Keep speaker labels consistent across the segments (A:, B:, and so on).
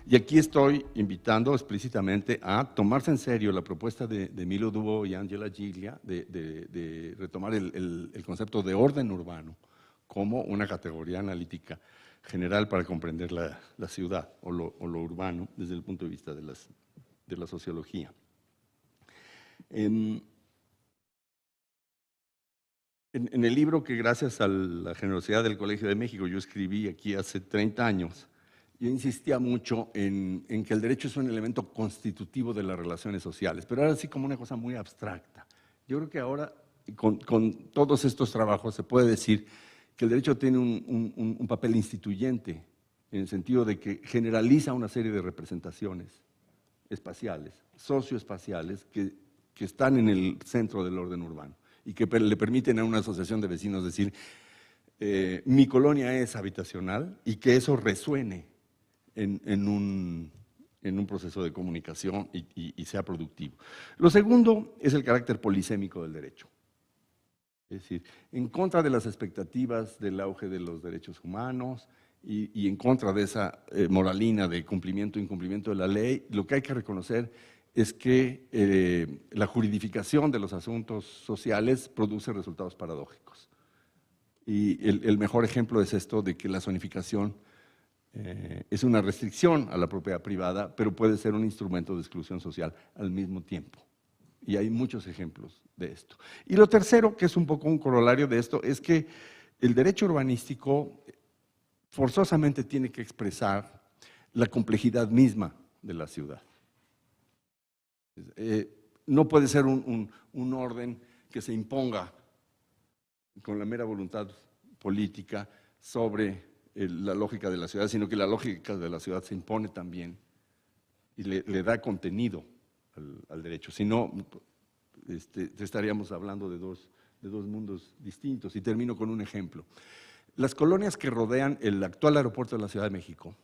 A: Y aquí estoy invitando explícitamente a tomarse en serio la propuesta de Emilio Dubo y Angela Giglia de retomar el concepto de orden urbano como una categoría analítica general para comprender la ciudad o lo urbano desde el punto de vista de la sociología. En el libro que gracias a la generosidad del Colegio de México yo escribí aquí hace 30 años, yo insistía mucho en que el derecho es un elemento constitutivo de las relaciones sociales, pero era así como una cosa muy abstracta. Yo creo que ahora, con todos estos trabajos, se puede decir que el derecho tiene un papel instituyente, en el sentido de que generaliza una serie de representaciones espaciales, socioespaciales, que están en el centro del orden urbano y que le permiten a una asociación de vecinos decir, mi colonia es habitacional, y que eso resuene en un proceso de comunicación y sea productivo. Lo segundo es el carácter polisémico del derecho. Es decir, en contra de las expectativas del auge de los derechos humanos y en contra de esa moralina de cumplimiento e incumplimiento de la ley, lo que hay que reconocer es que la juridificación de los asuntos sociales produce resultados paradójicos. Y el mejor ejemplo es esto de que la zonificación es una restricción a la propiedad privada, pero puede ser un instrumento de exclusión social al mismo tiempo. Y hay muchos ejemplos de esto. Y lo tercero, que es un poco un corolario de esto, es que el derecho urbanístico forzosamente tiene que expresar la complejidad misma de la ciudad. No puede ser un orden que se imponga con la mera voluntad política sobre la lógica de la ciudad, sino que la lógica de la ciudad se impone también y le da contenido al derecho. Si no, estaríamos hablando de dos mundos distintos. Y termino con un ejemplo. Las colonias que rodean el actual aeropuerto de la Ciudad de México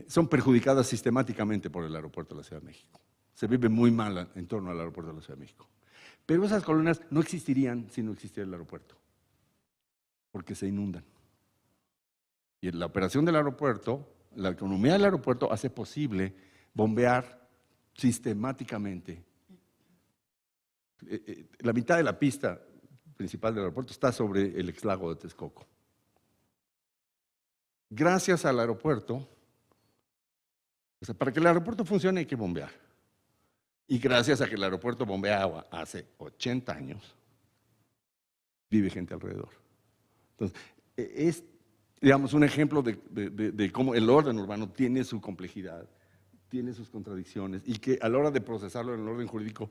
A: son perjudicadas sistemáticamente por el aeropuerto de la Ciudad de México. Se vive muy mal en torno al aeropuerto de la Ciudad de México. Pero esas colonias no existirían si no existiera el aeropuerto, porque se inundan. Y la operación del aeropuerto, la economía del aeropuerto hace posible bombear sistemáticamente. La mitad de la pista principal del aeropuerto está sobre el exlago de Texcoco. Gracias al aeropuerto, o sea, para que el aeropuerto funcione hay que bombear. Y gracias a que el aeropuerto bombea agua hace 80 años, vive gente alrededor. Entonces, es, digamos, un ejemplo de cómo el orden urbano tiene su complejidad, tiene sus contradicciones, y que a la hora de procesarlo en el orden jurídico,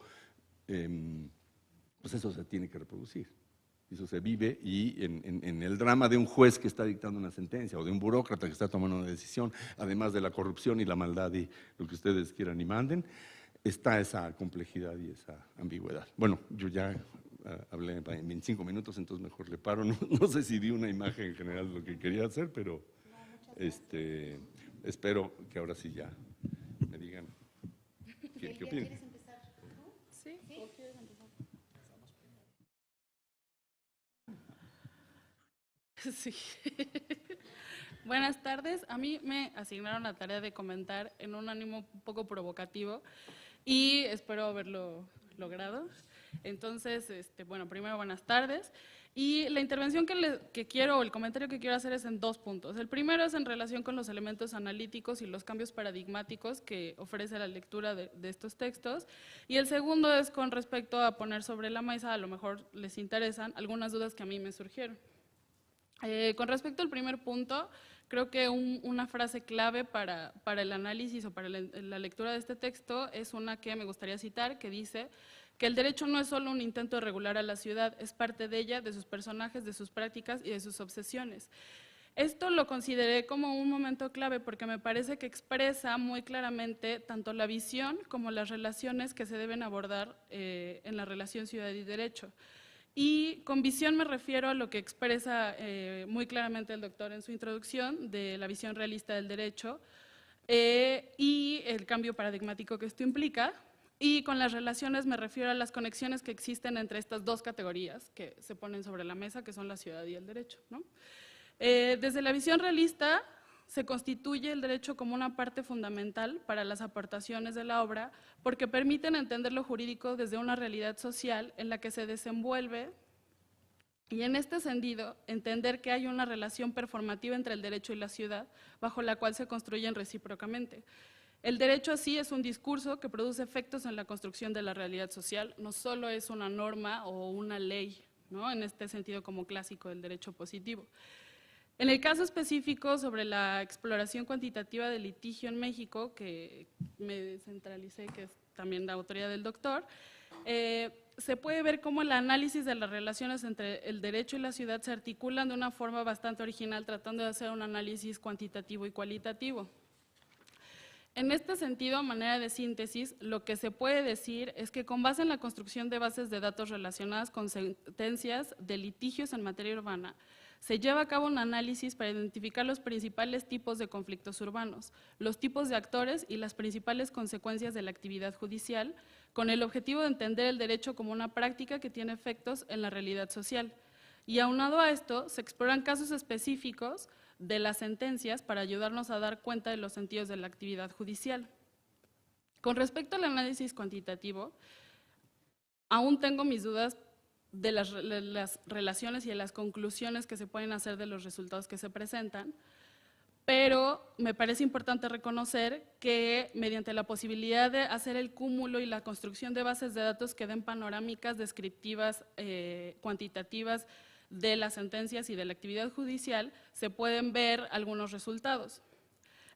A: pues eso se tiene que reproducir. Eso se vive, y en el drama de un juez que está dictando una sentencia o de un burócrata que está tomando una decisión, además de la corrupción y la maldad y lo que ustedes quieran y manden, está esa complejidad y esa ambigüedad. Bueno, yo ya hablé en 25 minutos, entonces mejor le paro. No sé si di una imagen general de lo que quería hacer, pero espero que ahora sí ya me digan qué opinan.
B: ¿Quieres empezar tú?
C: ¿Sí? ¿O quieres empezar? Sí. Buenas tardes. A mí me asignaron la tarea de comentar en un ánimo un poco provocativo y espero haberlo logrado. Entonces, bueno, primero buenas tardes. Y la intervención que quiero, o el comentario que quiero hacer es en dos puntos. El primero es en relación con los elementos analíticos y los cambios paradigmáticos que ofrece la lectura de estos textos. Y el segundo es con respecto a poner sobre la mesa, a lo mejor les interesan, algunas dudas que a mí me surgieron. Con respecto al primer punto, creo que una frase clave para el análisis o para la lectura de este texto es una que me gustaría citar, que dice que el derecho no es solo un intento de regular a la ciudad, es parte de ella, de sus personajes, de sus prácticas y de sus obsesiones. Esto lo consideré como un momento clave porque me parece que expresa muy claramente tanto la visión como las relaciones que se deben abordar en la relación ciudad y derecho. Y con visión me refiero a lo que expresa muy claramente el doctor en su introducción de la visión realista del derecho y el cambio paradigmático que esto implica. Y con las relaciones me refiero a las conexiones que existen entre estas dos categorías que se ponen sobre la mesa, que son la ciudad y el derecho, ¿no? Desde la visión realista se constituye el derecho como una parte fundamental para las aportaciones de la obra porque permiten entender lo jurídico desde una realidad social en la que se desenvuelve y en este sentido entender que hay una relación performativa entre el derecho y la ciudad bajo la cual se construyen recíprocamente. El derecho así es un discurso que produce efectos en la construcción de la realidad social, no solo es una norma o una ley, ¿no? En este sentido como clásico del derecho positivo. En el caso específico sobre la exploración cuantitativa del litigio en México, que me descentralicé, que es también la autoría del doctor, se puede ver cómo el análisis de las relaciones entre el derecho y la ciudad se articulan de una forma bastante original, tratando de hacer un análisis cuantitativo y cualitativo. En este sentido, a manera de síntesis, lo que se puede decir es que con base en la construcción de bases de datos relacionadas con sentencias de litigios en materia urbana, se lleva a cabo un análisis para identificar los principales tipos de conflictos urbanos, los tipos de actores y las principales consecuencias de la actividad judicial, con el objetivo de entender el derecho como una práctica que tiene efectos en la realidad social. Y aunado a esto, se exploran casos específicos de las sentencias para ayudarnos a dar cuenta de los sentidos de la actividad judicial. Con respecto al análisis cuantitativo, aún tengo mis dudas de las relaciones y de las conclusiones que se pueden hacer de los resultados que se presentan, pero me parece importante reconocer que mediante la posibilidad de hacer el cúmulo y la construcción de bases de datos que den panorámicas descriptivas, cuantitativas de las sentencias y de la actividad judicial, se pueden ver algunos resultados.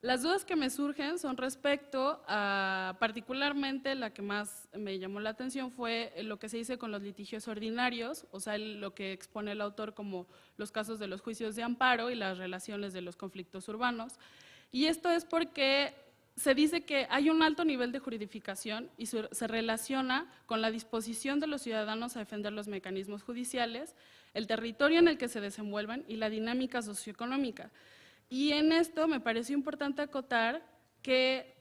C: Las dudas que me surgen son respecto a, particularmente la que más me llamó la atención fue lo que se dice con los litigios ordinarios, o sea, lo que expone el autor como los casos de los juicios de amparo y las relaciones de los conflictos urbanos. Y esto es porque se dice que hay un alto nivel de juridificación y se relaciona con la disposición de los ciudadanos a defender los mecanismos judiciales, el territorio en el que se desenvuelven y la dinámica socioeconómica. Y en esto me pareció importante acotar que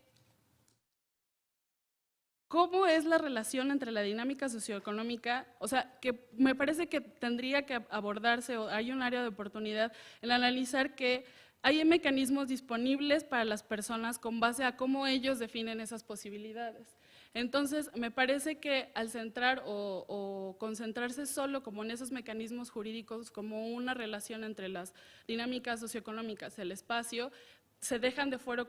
C: cómo es la relación entre la dinámica socioeconómica, o sea, que me parece que tendría que abordarse, o hay un área de oportunidad en analizar que hay mecanismos disponibles para las personas con base a cómo ellos definen esas posibilidades. Entonces, me parece que al centrar o concentrarse solo como en esos mecanismos jurídicos, como una relación entre las dinámicas socioeconómicas, el espacio, se dejan de fuera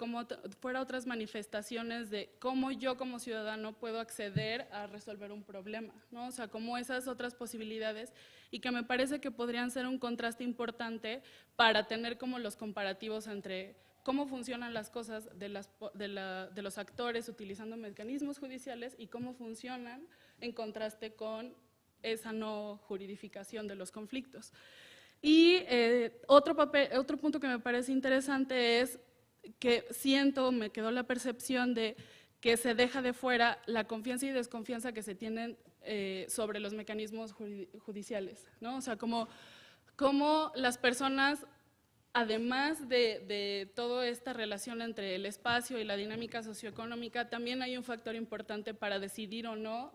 C: otras manifestaciones de cómo yo como ciudadano puedo acceder a resolver un problema, ¿no? O sea, como esas otras posibilidades y que me parece que podrían ser un contraste importante para tener como los comparativos entre cómo funcionan las cosas de los actores utilizando mecanismos judiciales y cómo funcionan en contraste con esa no juridificación de los conflictos. Y otro punto que me parece interesante es que me quedó la percepción de que se deja de fuera la confianza y desconfianza que se tienen sobre los mecanismos judiciales, ¿no? O sea, como las personas, además de toda esta relación entre el espacio y la dinámica socioeconómica, también hay un factor importante para decidir o no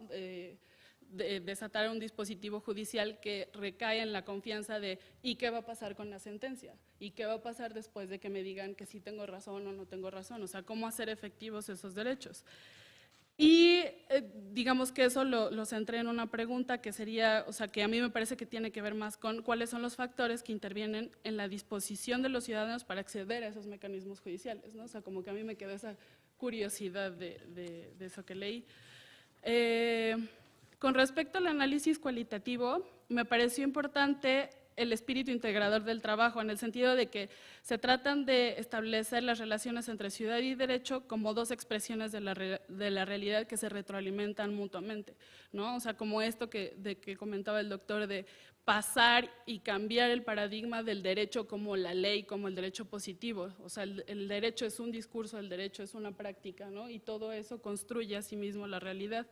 C: desatar un dispositivo judicial que recae en la confianza de ¿y qué va a pasar con la sentencia? ¿Y qué va a pasar después de que me digan que sí tengo razón o no tengo razón? O sea, ¿cómo hacer efectivos esos derechos? Y digamos que eso lo centré en una pregunta que sería, o sea, que a mí me parece que tiene que ver más con cuáles son los factores que intervienen en la disposición de los ciudadanos para acceder a esos mecanismos judiciales, ¿no? O sea, como que a mí me quedó esa curiosidad de eso que leí. Con respecto al análisis cualitativo, me pareció importante el espíritu integrador del trabajo, en el sentido de que se tratan de establecer las relaciones entre ciudad y derecho como dos expresiones de la realidad que se retroalimentan mutuamente, ¿no? O sea, como esto que comentaba el doctor de pasar y cambiar el paradigma del derecho como la ley, como el derecho positivo. O sea, el derecho es un discurso, el derecho es una práctica, ¿no? Y todo eso construye a sí mismo la realidad.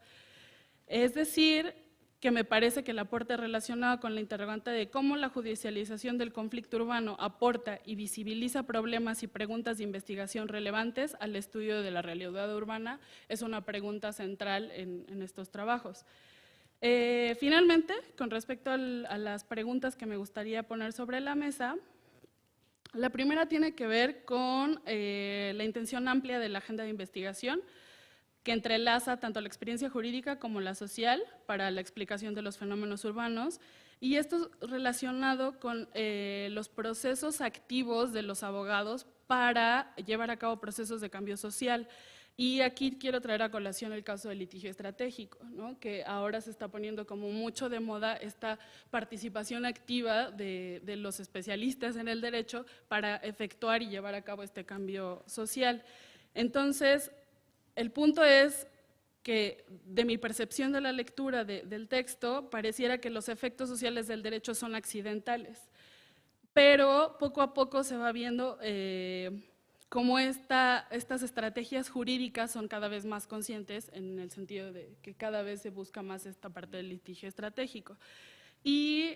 C: Es decir, que me parece que el aporte relacionado con la interrogante de cómo la judicialización del conflicto urbano aporta y visibiliza problemas y preguntas de investigación relevantes al estudio de la realidad urbana es una pregunta central en estos trabajos. Finalmente, con respecto a las preguntas que me gustaría poner sobre la mesa, La primera tiene que ver con la intención amplia de la agenda de investigación, que entrelaza tanto la experiencia jurídica como la social para la explicación de los fenómenos urbanos, y esto relacionado con los procesos activos de los abogados para llevar a cabo procesos de cambio social. Y aquí quiero traer a colación el caso del litigio estratégico, ¿no? Que ahora se está poniendo como mucho de moda esta participación activa de los especialistas en el derecho para efectuar y llevar a cabo este cambio social. Entonces, el punto es que de mi percepción de la lectura del texto, pareciera que los efectos sociales del derecho son accidentales, pero poco a poco se va viendo cómo estas estrategias jurídicas son cada vez más conscientes, en el sentido de que cada vez se busca más esta parte del litigio estratégico. Y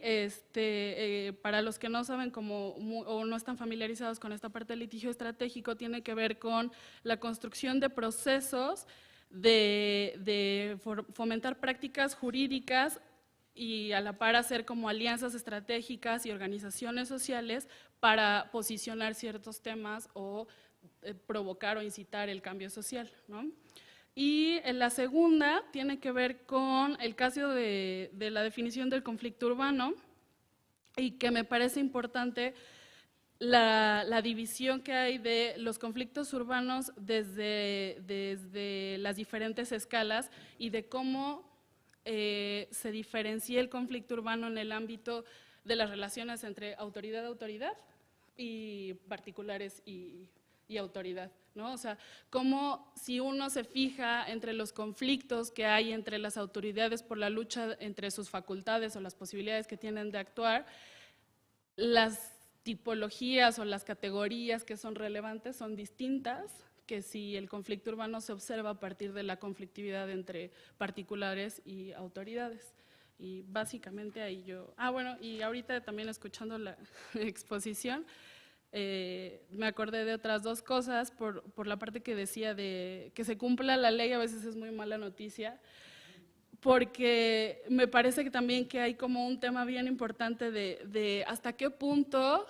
C: para los que no saben o no están familiarizados con esta parte del litigio estratégico, tiene que ver con la construcción de procesos de fomentar prácticas jurídicas y a la par hacer como alianzas estratégicas y organizaciones sociales para posicionar ciertos temas o provocar o incitar el cambio social, ¿no? Y la segunda tiene que ver con el caso de la definición del conflicto urbano, y que me parece importante la división que hay de los conflictos urbanos desde las diferentes escalas, y de cómo se diferencia el conflicto urbano en el ámbito de las relaciones entre autoridad a autoridad y particulares y autoridad, ¿no? O sea, como si uno se fija entre los conflictos que hay entre las autoridades por la lucha entre sus facultades o las posibilidades que tienen de actuar, las tipologías o las categorías que son relevantes son distintas que si el conflicto urbano se observa a partir de la conflictividad entre particulares y autoridades. Y básicamente ahí yo… bueno, y ahorita también escuchando la exposición, me acordé de otras dos cosas, por la parte que decía de que se cumpla la ley a veces es muy mala noticia, porque me parece que también que hay como un tema bien importante de hasta qué punto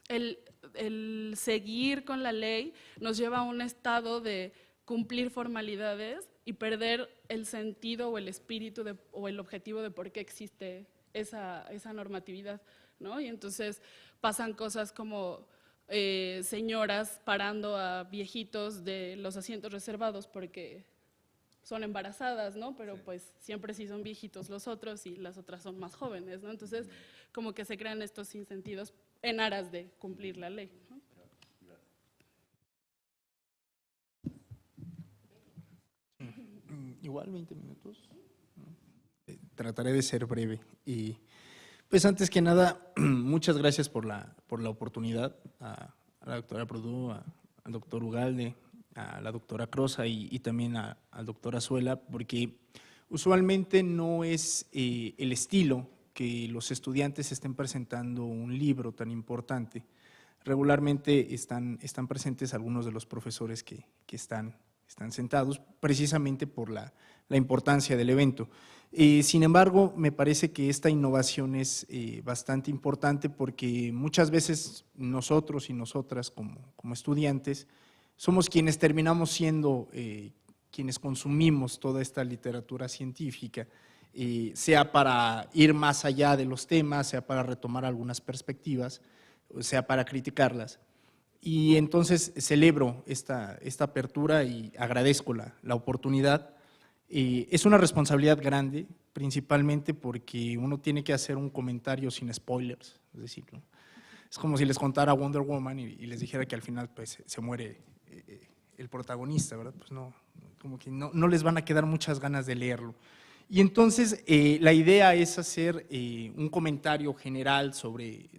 C: el seguir con la ley nos lleva a un estado de cumplir formalidades y perder el sentido o el espíritu o el objetivo de por qué existe esa normatividad, ¿no? Y entonces pasan cosas como señoras parando a viejitos de los asientos reservados porque son embarazadas, ¿no? Pero pues siempre sí son viejitos los otros y las otras son más jóvenes, ¿no? Entonces como que se crean estos sinsentidos en aras de cumplir la ley, ¿no?
B: Igual 20 minutos. Trataré de ser breve. Y pues antes que nada, muchas gracias por la oportunidad a la doctora Prodú, al doctor Ugalde, a la doctora Crosa y también al doctor Azuela, porque usualmente no es el estilo que los estudiantes estén presentando un libro tan importante. Regularmente están presentes algunos de los profesores que están sentados, precisamente por la importancia del evento. Sin embargo, me parece que esta innovación es bastante importante porque muchas veces nosotros y nosotras como estudiantes somos quienes terminamos siendo quienes consumimos toda esta literatura científica, sea para ir más allá de los temas, sea para retomar algunas perspectivas, sea para criticarlas. Y entonces celebro esta apertura y agradezco la oportunidad. Es una responsabilidad grande, principalmente porque uno tiene que hacer un comentario sin spoilers, es decir, ¿no? Es como si les contara Wonder Woman y les dijera que al final pues, se muere el protagonista, ¿verdad? Pues no, como que no les van a quedar muchas ganas de leerlo. Y entonces la idea es hacer un comentario general sobre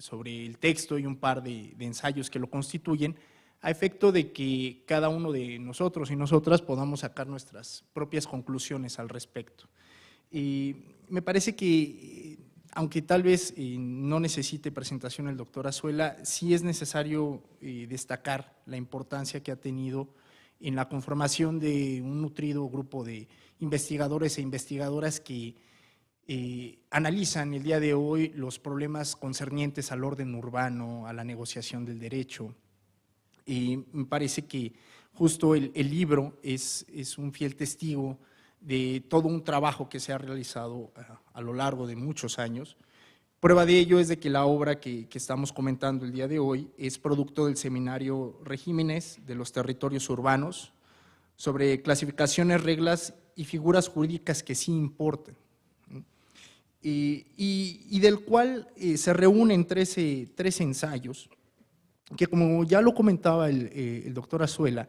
B: el texto y un par de ensayos que lo constituyen, a efecto de que cada uno de nosotros y nosotras podamos sacar nuestras propias conclusiones al respecto. Me parece que, aunque tal vez no necesite presentación el doctor Azuela, sí es necesario destacar la importancia que ha tenido en la conformación de un nutrido grupo de investigadores e investigadoras que analizan el día de hoy los problemas concernientes al orden urbano, a la negociación del derecho. Y me parece que justo el libro es un fiel testigo de todo un trabajo que se ha realizado a lo largo de muchos años. Prueba de ello es de que la obra que estamos comentando el día de hoy es producto del seminario Regímenes de los Territorios Urbanos sobre clasificaciones, reglas y figuras jurídicas que sí importan, y del cual se reúnen 13 ensayos que, como ya lo comentaba el doctor Azuela,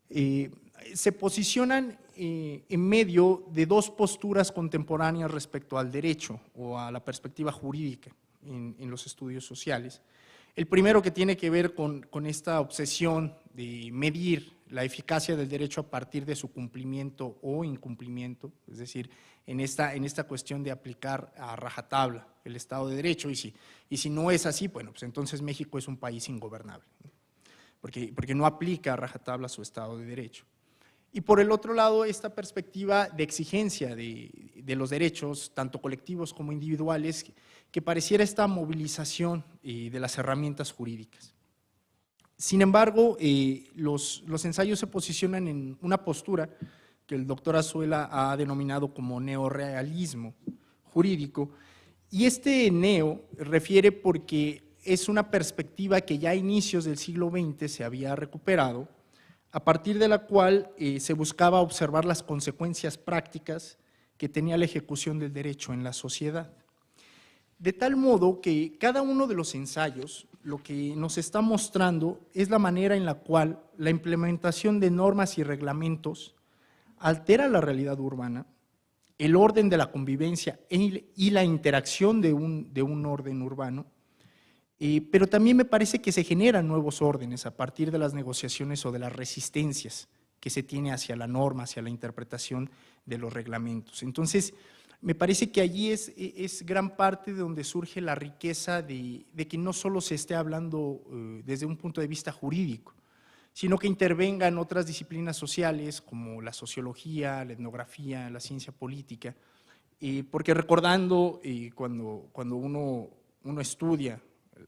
B: se posicionan en medio de dos posturas contemporáneas respecto al derecho o a la perspectiva jurídica en los estudios sociales. El primero, que tiene que ver con esta obsesión de medir la eficacia del derecho a partir de su cumplimiento o incumplimiento, es decir, en esta cuestión de aplicar a rajatabla el Estado de Derecho, y si no es así, bueno, pues entonces México es un país ingobernable, porque no aplica a rajatabla su Estado de Derecho. Y por el otro lado, esta perspectiva de exigencia de los derechos, tanto colectivos como individuales, que pareciera esta movilización de las herramientas jurídicas. Sin embargo, los ensayos se posicionan en una postura que el doctor Azuela ha denominado como neorrealismo jurídico, y este neo refiere porque es una perspectiva que ya a inicios del siglo XX se había recuperado, a partir de la cual se buscaba observar las consecuencias prácticas que tenía la ejecución del derecho en la sociedad. De tal modo que cada uno de los ensayos lo que nos está mostrando es la manera en la cual la implementación de normas y reglamentos altera la realidad urbana, el orden de la convivencia y la interacción de un orden urbano, pero también me parece que se generan nuevos órdenes a partir de las negociaciones o de las resistencias que se tiene hacia la norma, hacia la interpretación de los reglamentos. Entonces, me parece que allí es gran parte de donde surge la riqueza de que no solo se esté hablando desde un punto de vista jurídico, sino que intervengan otras disciplinas sociales como la sociología, la etnografía, la ciencia política, porque recordando cuando uno estudia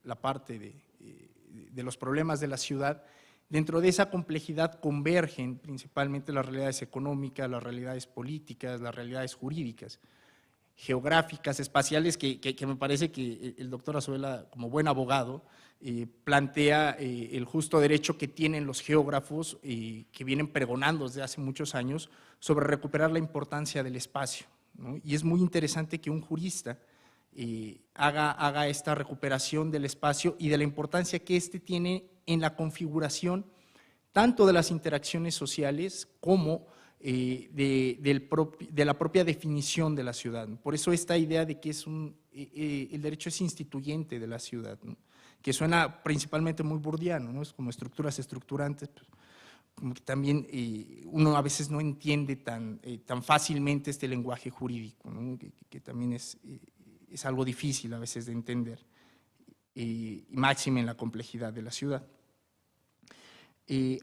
B: la parte de los problemas de la ciudad, dentro de esa complejidad convergen principalmente las realidades económicas, las realidades políticas, las realidades jurídicas, geográficas, espaciales, que me parece que el doctor Azuela, como buen abogado, plantea el justo derecho que tienen los geógrafos que vienen pregonando desde hace muchos años sobre recuperar la importancia del espacio, ¿no? Y es muy interesante que un jurista haga esta recuperación del espacio y de la importancia que éste tiene en la configuración tanto de las interacciones sociales como de la propia definición de la ciudad. Por eso esta idea de que el derecho es instituyente de la ciudad, ¿no? Que suena principalmente muy burdiano, ¿no? Es como estructuras estructurantes, pues, como que también uno a veces no entiende tan fácilmente este lenguaje jurídico, ¿no? Que también es algo difícil a veces de entender, y máxime en la complejidad de la ciudad.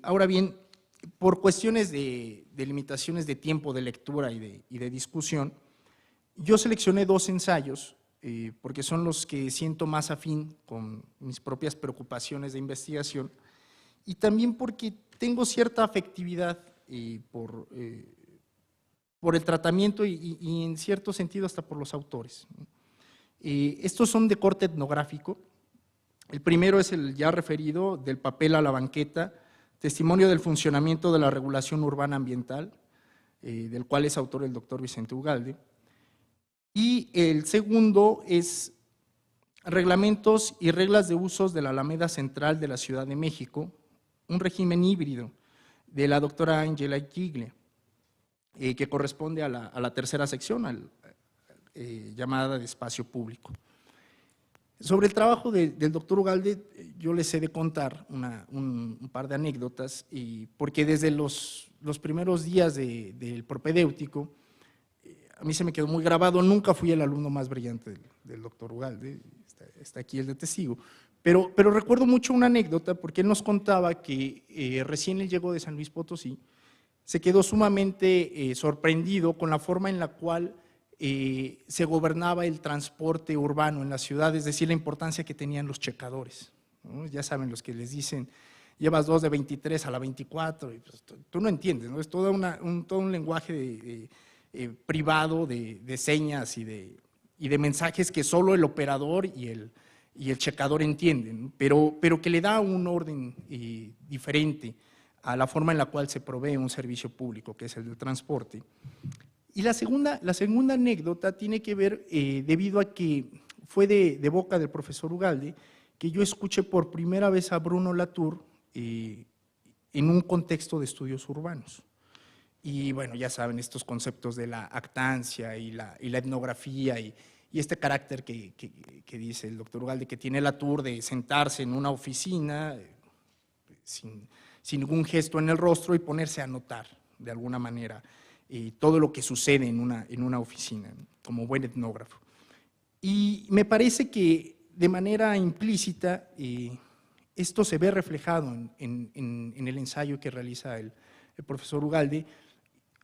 B: Ahora bien, por cuestiones de limitaciones de tiempo de lectura y de discusión, yo seleccioné dos ensayos, porque son los que siento más afín con mis propias preocupaciones de investigación, y también porque tengo cierta afectividad por el tratamiento y en cierto sentido hasta por los autores. Estos son de corte etnográfico. El primero es el ya referido, Del papel a la banqueta, testimonio del funcionamiento de la regulación urbana ambiental, del cual es autor el doctor Vicente Ugalde. Y el segundo es Reglamentos y reglas de usos de la Alameda Central de la Ciudad de México, un régimen híbrido, de la doctora Angela Giglia, que corresponde a la tercera sección, llamada de espacio público. Sobre el trabajo del doctor Ugalde, yo les he de contar un par de anécdotas, porque desde los primeros días del propedéutico, a mí se me quedó muy grabado. Nunca fui el alumno más brillante del doctor Ugalde, está aquí el de testigo, pero recuerdo mucho una anécdota, porque él nos contaba que recién él llegó de San Luis Potosí, se quedó sumamente sorprendido con la forma en la cual se gobernaba el transporte urbano en la ciudad, es decir, la importancia que tenían los checadores, ¿no? Ya saben, los que les dicen, llevas 2 de 23 a la 24, y pues, tú no entiendes, ¿no? Es todo un lenguaje privado de señas y de mensajes que solo el operador y el checador entienden, ¿no? pero que le da un orden diferente a la forma en la cual se provee un servicio público, que es el del transporte. Y la segunda anécdota tiene que ver, debido a que fue de boca del profesor Ugalde, que yo escuché por primera vez a Bruno Latour en un contexto de estudios urbanos. Y bueno, ya saben, estos conceptos de la actancia y la etnografía y este carácter que dice el doctor Ugalde, que tiene Latour de sentarse en una oficina sin ningún gesto en el rostro y ponerse a anotar de alguna manera todo lo que sucede en una oficina, como buen etnógrafo. Y me parece que de manera implícita esto se ve reflejado en el ensayo que realiza el profesor Ugalde,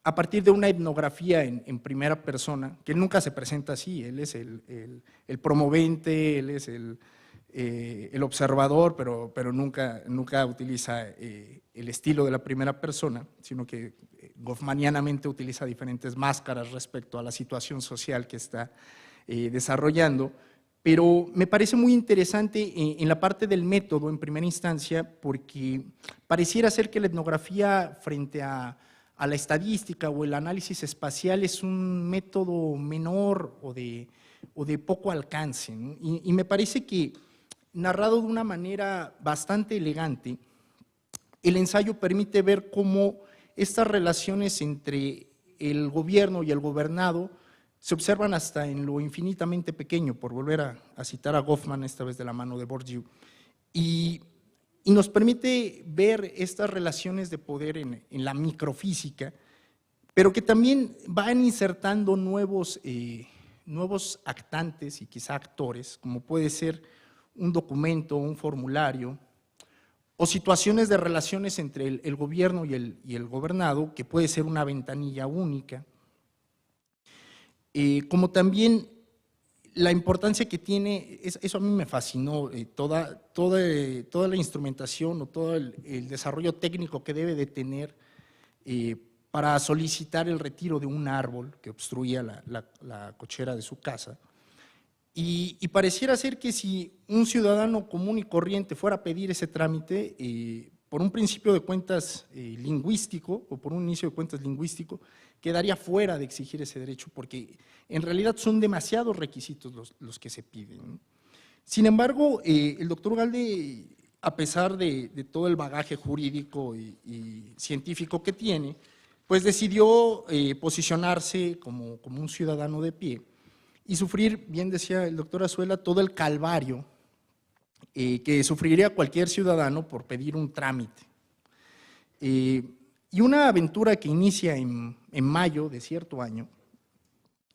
B: a partir de una etnografía en primera persona, que él nunca se presenta así, él es el promovente, él es el observador, pero nunca utiliza el estilo de la primera persona, sino que goffmanianamente utiliza diferentes máscaras respecto a la situación social que está desarrollando. Pero me parece muy interesante en la parte del método en primera instancia, porque pareciera ser que la etnografía frente a la estadística o el análisis espacial es un método menor o de poco alcance, ¿no? Y me parece que, narrado de una manera bastante elegante, el ensayo permite ver cómo estas relaciones entre el gobierno y el gobernado se observan hasta en lo infinitamente pequeño, por volver a citar a Goffman, esta vez de la mano de Bourdieu, y nos permite ver estas relaciones de poder en la microfísica, pero que también van insertando nuevos actantes y quizá actores, como puede ser un documento, un formulario, o situaciones de relaciones entre el gobierno y el gobernado, que puede ser una ventanilla única, como también la importancia que tiene, eso a mí me fascinó, toda la instrumentación o todo el desarrollo técnico que debe de tener para solicitar el retiro de un árbol que obstruía la cochera de su casa. Y pareciera ser que si un ciudadano común y corriente fuera a pedir ese trámite, por un principio de cuentas lingüístico o por un inicio de cuentas lingüístico, quedaría fuera de exigir ese derecho, porque en realidad son demasiados requisitos los que se piden, ¿no? Sin embargo, el doctor Ugalde, a pesar de todo el bagaje jurídico y científico que tiene, pues decidió posicionarse como un ciudadano de pie y sufrir, bien decía el doctor Azuela, todo el calvario que sufriría cualquier ciudadano por pedir un trámite. Y una aventura que inicia en mayo de cierto año,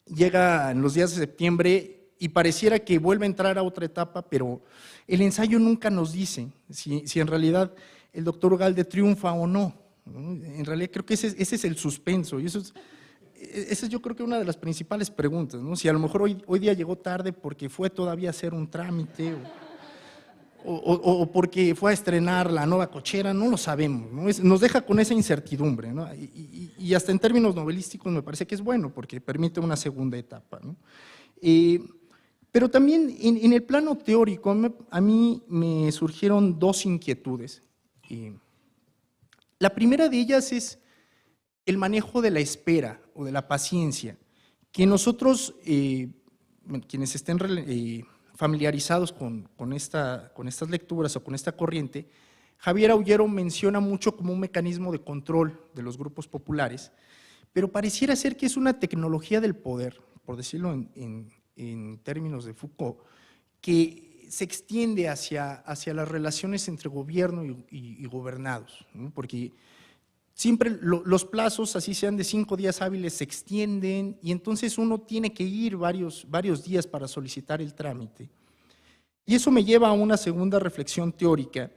B: llega en los días de septiembre y pareciera que vuelve a entrar a otra etapa, pero el ensayo nunca nos dice si en realidad el doctor Ugalde triunfa o no. En realidad creo que ese es el suspenso, y esa es yo creo que una de las principales preguntas, ¿no? Si a lo mejor hoy día llegó tarde porque fue todavía a hacer un trámite o porque fue a estrenar la nueva cochera, no lo sabemos, ¿no? Nos deja con esa incertidumbre, ¿no? Y hasta en términos novelísticos me parece que es bueno porque permite una segunda etapa, ¿no? Pero también en el plano teórico a mí me surgieron dos inquietudes. La primera de ellas es el manejo de la espera o de la paciencia, que nosotros, quienes estén familiarizados con estas lecturas o con esta corriente, Javier Aullero menciona mucho como un mecanismo de control de los grupos populares, pero pareciera ser que es una tecnología del poder, por decirlo en términos de Foucault, que se extiende hacia las relaciones entre gobierno y gobernados, ¿no? Porque siempre los plazos, así sean de 5 días hábiles, se extienden y entonces uno tiene que ir varios días para solicitar el trámite. Y eso me lleva a una segunda reflexión teórica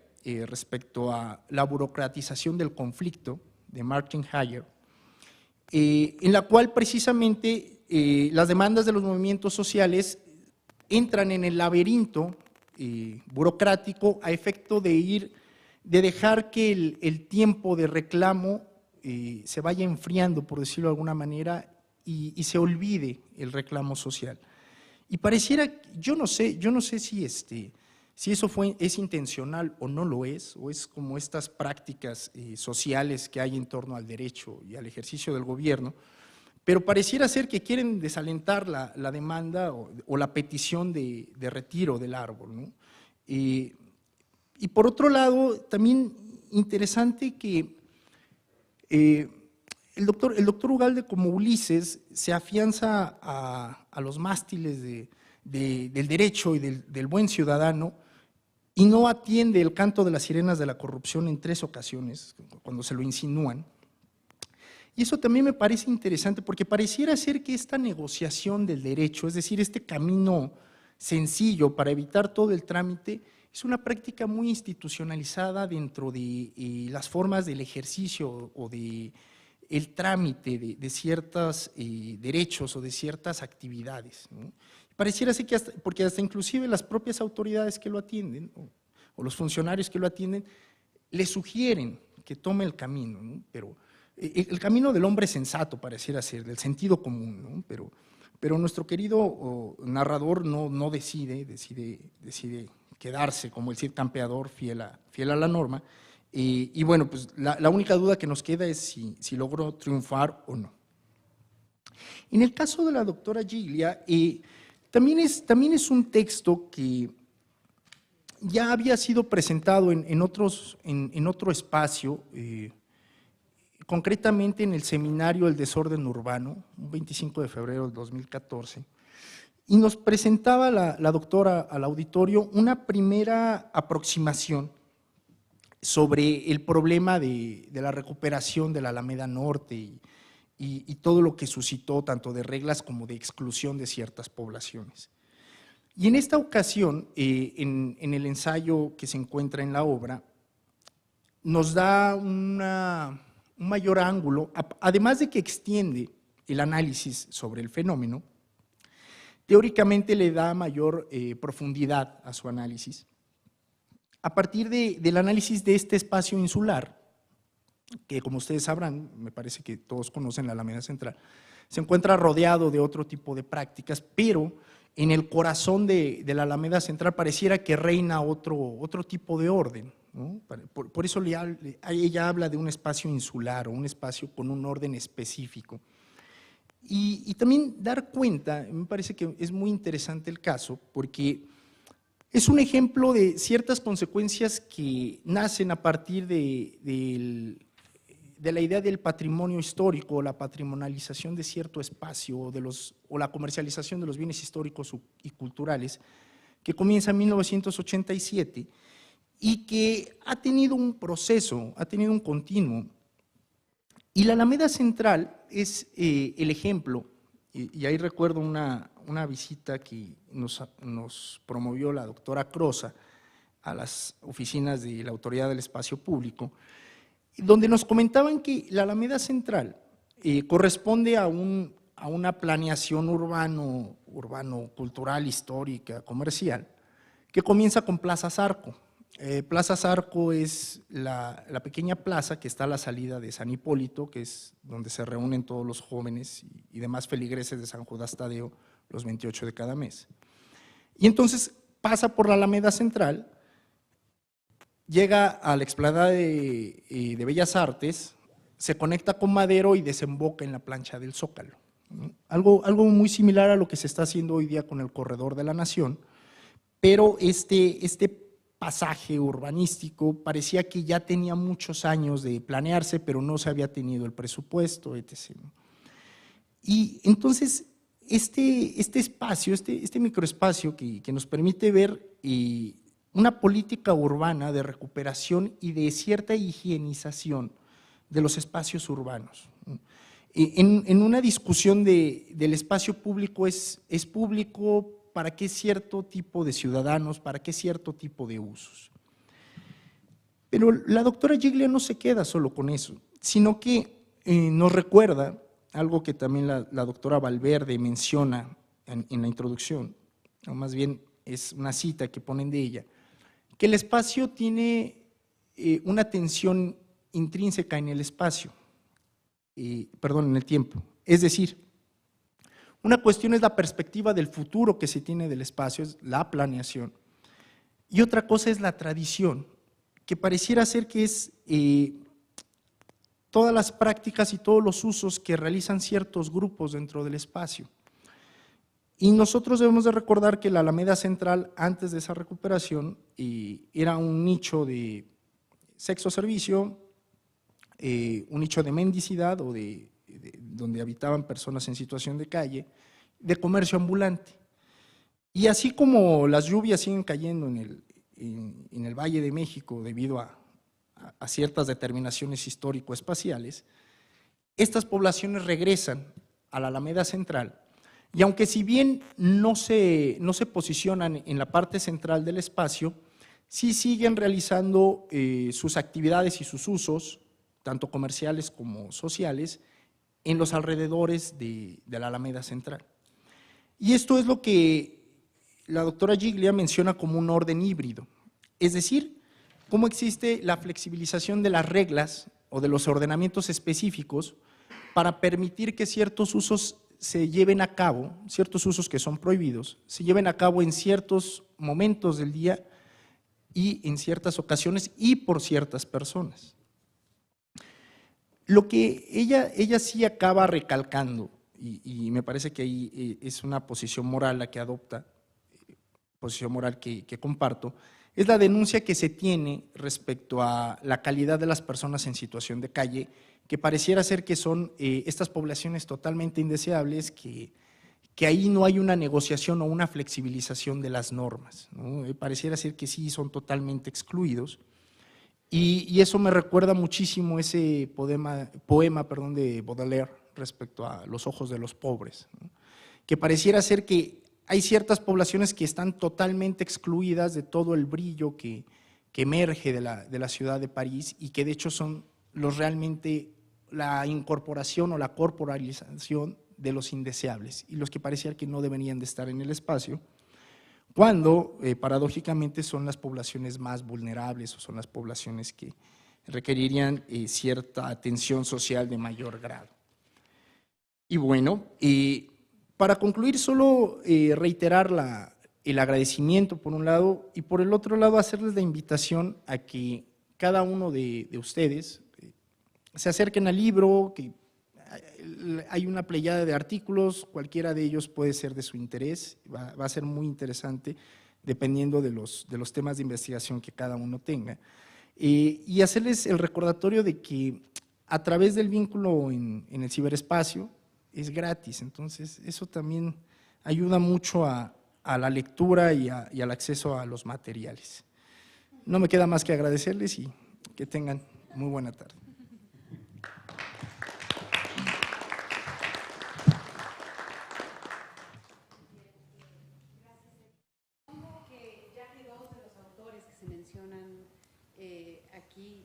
B: respecto a la burocratización del conflicto de Martin Heyer, en la cual precisamente las demandas de los movimientos sociales entran en el laberinto burocrático a efecto de dejar que el tiempo de reclamo se vaya enfriando, por decirlo de alguna manera, y se olvide el reclamo social. Y pareciera, yo no sé si eso es intencional o no lo es, o es como estas prácticas sociales que hay en torno al derecho y al ejercicio del gobierno, pero pareciera ser que quieren desalentar la demanda o la petición de retiro del árbol, ¿no? Y por otro lado, también interesante que el doctor Ugalde, como Ulises, se afianza a los mástiles del derecho y del buen ciudadano y no atiende el canto de las sirenas de la corrupción en 3 ocasiones, cuando se lo insinúan. Y eso también me parece interesante porque pareciera ser que esta negociación del derecho, es decir, este camino sencillo para evitar todo el trámite, es una práctica muy institucionalizada dentro de las formas del ejercicio o de el trámite de ciertos derechos o de ciertas actividades, ¿no? Pareciera ser que porque hasta inclusive las propias autoridades que lo atienden o los funcionarios que lo atienden le sugieren que tome el camino, ¿no? Pero el camino del hombre sensato pareciera ser, del sentido común, ¿no? Pero nuestro querido narrador no decide quedarse como el Cid campeador fiel a la norma. Y bueno, pues la única duda que nos queda es si logró triunfar o no. En el caso de la doctora Giglia, también es un texto que ya había sido presentado en otro espacio, concretamente en el seminario El Desorden Urbano, un 25 de febrero del 2014, y nos presentaba la doctora al auditorio una primera aproximación sobre el problema de la recuperación de la Alameda Norte y todo lo que suscitó, tanto de reglas como de exclusión de ciertas poblaciones. Y en esta ocasión, en el ensayo que se encuentra en la obra, nos da un mayor ángulo, además de que extiende el análisis sobre el fenómeno, teóricamente le da mayor profundidad a su análisis. A partir del análisis de este espacio insular, que como ustedes sabrán, me parece que todos conocen la Alameda Central, se encuentra rodeado de otro tipo de prácticas, pero en el corazón de la Alameda Central pareciera que reina otro tipo de orden, ¿no? Por eso ella habla de un espacio insular o un espacio con un orden específico. Y también dar cuenta, me parece que es muy interesante el caso, porque es un ejemplo de ciertas consecuencias que nacen a partir de la idea del patrimonio histórico, la patrimonialización de cierto espacio o la comercialización de los bienes históricos y culturales, que comienza en 1987 y que ha tenido un proceso, ha tenido un continuo. Y la Alameda Central es el ejemplo, y ahí recuerdo una visita que nos promovió la doctora Crosa a las oficinas de la Autoridad del Espacio Público, donde nos comentaban que la Alameda Central corresponde a una planeación urbano, cultural, histórica, comercial, que comienza con Plaza Zarco. Plaza Zarco es la pequeña plaza que está a la salida de San Hipólito, que es donde se reúnen todos los jóvenes y demás feligreses de San Judas Tadeo los 28 de cada mes. Y entonces pasa por la Alameda Central, llega a la explanada de Bellas Artes, se conecta con Madero y desemboca en la plancha del Zócalo, ¿no? Algo muy similar a lo que se está haciendo hoy día con el Corredor de la Nación, pero este pasaje urbanístico parecía que ya tenía muchos años de planearse, pero no se había tenido el presupuesto, etc. Y entonces este espacio, este microespacio que nos permite ver una política urbana de recuperación y de cierta higienización de los espacios urbanos. En una discusión del espacio público, ¿es público para qué cierto tipo de ciudadanos, para qué cierto tipo de usos? Pero la doctora Giglia no se queda solo con eso, sino que nos recuerda algo que también la doctora Valverde menciona en la introducción, o más bien es una cita que ponen de ella, que el espacio tiene una tensión intrínseca en el espacio, en el tiempo. Es decir, una cuestión es la perspectiva del futuro que se tiene del espacio, es la planeación, y otra cosa es la tradición, que pareciera ser que es todas las prácticas y todos los usos que realizan ciertos grupos dentro del espacio. Y nosotros debemos de recordar que la Alameda Central, antes de esa recuperación, era un nicho de sexo-servicio, un nicho de mendicidad o donde habitaban personas en situación de calle, de comercio ambulante. Y así como las lluvias siguen cayendo en el Valle de México debido a ciertas determinaciones histórico-espaciales, estas poblaciones regresan a la Alameda Central, y aunque si bien no se posicionan en la parte central del espacio, sí siguen realizando sus actividades y sus usos, tanto comerciales como sociales, en los alrededores de la Alameda Central. Y esto es lo que la doctora Giglia menciona como un orden híbrido, es decir, cómo existe la flexibilización de las reglas o de los ordenamientos específicos para permitir que ciertos usos se lleven a cabo, ciertos usos que son prohibidos, se lleven a cabo en ciertos momentos del día y en ciertas ocasiones y por ciertas personas. Lo que ella sí acaba recalcando, y me parece que ahí es una posición moral la que adopta, posición moral que comparto, es la denuncia que se tiene respecto a la calidad de las personas en situación de calle, que pareciera ser que son estas poblaciones totalmente indeseables, que ahí no hay una negociación o una flexibilización de las normas, ¿no? Pareciera ser que sí son totalmente excluidos, y eso me recuerda muchísimo ese poema de Baudelaire respecto a Los ojos de los pobres, ¿no? Que pareciera ser que hay ciertas poblaciones que están totalmente excluidas de todo el brillo que emerge de la ciudad de París, y que de hecho son realmente la incorporación o la corporalización de los indeseables y los que parecían que no deberían de estar en el espacio, cuando paradójicamente son las poblaciones más vulnerables o son las poblaciones que requerirían cierta atención social de mayor grado. Y bueno, para concluir, solo reiterar el agradecimiento por un lado, y por el otro lado hacerles la invitación a que cada uno de ustedes se acerquen al libro, que hay una pleyada de artículos, cualquiera de ellos puede ser de su interés, va a ser muy interesante dependiendo de los temas de investigación que cada uno tenga. Y hacerles el recordatorio de que a través del vínculo en el ciberespacio es gratis, entonces eso también ayuda mucho a la lectura y al acceso a los materiales. No me queda más que agradecerles y que tengan muy buena tarde.
D: Aquí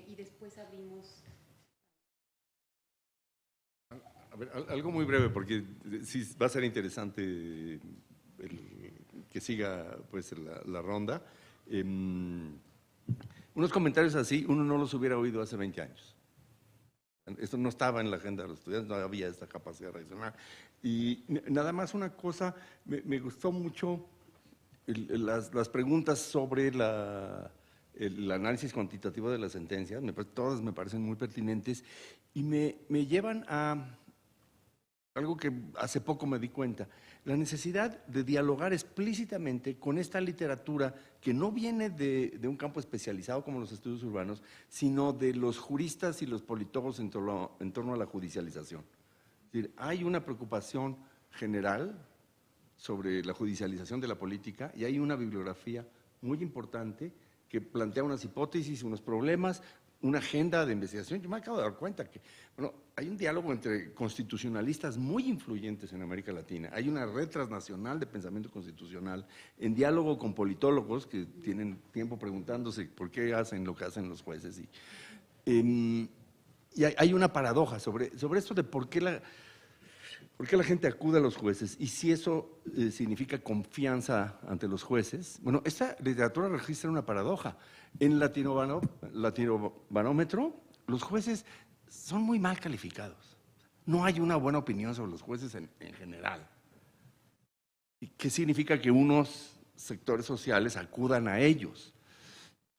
D: y después abrimos.
A: A ver, algo muy breve, porque sí va a ser interesante que siga pues la ronda. Unos comentarios así, uno no los hubiera oído hace 20 años. Esto no estaba en la agenda de los estudiantes, no había esta capacidad reaccionar. Y nada más una cosa, me gustó mucho las preguntas sobre el análisis cuantitativo de las sentencias, todas me parecen muy pertinentes y me llevan a algo que hace poco me di cuenta, la necesidad de dialogar explícitamente con esta literatura que no viene de un campo especializado como los estudios urbanos, sino de los juristas y los politólogos en torno a la judicialización. Es decir, hay una preocupación general sobre la judicialización de la política y hay una bibliografía muy importante que plantea unas hipótesis, unos problemas, una agenda de investigación. Yo me acabo de dar cuenta que hay un diálogo entre constitucionalistas muy influyentes en América Latina, hay una red transnacional de pensamiento constitucional en diálogo con politólogos que tienen tiempo preguntándose por qué hacen lo que hacen los jueces. Y hay una paradoja sobre esto de por qué la gente acude a los jueces y si eso significa confianza ante los jueces. Bueno, esta literatura registra una paradoja. En Latinobarómetro, los jueces son muy mal calificados. No hay una buena opinión sobre los jueces en general. ¿Y qué significa que unos sectores sociales acudan a ellos?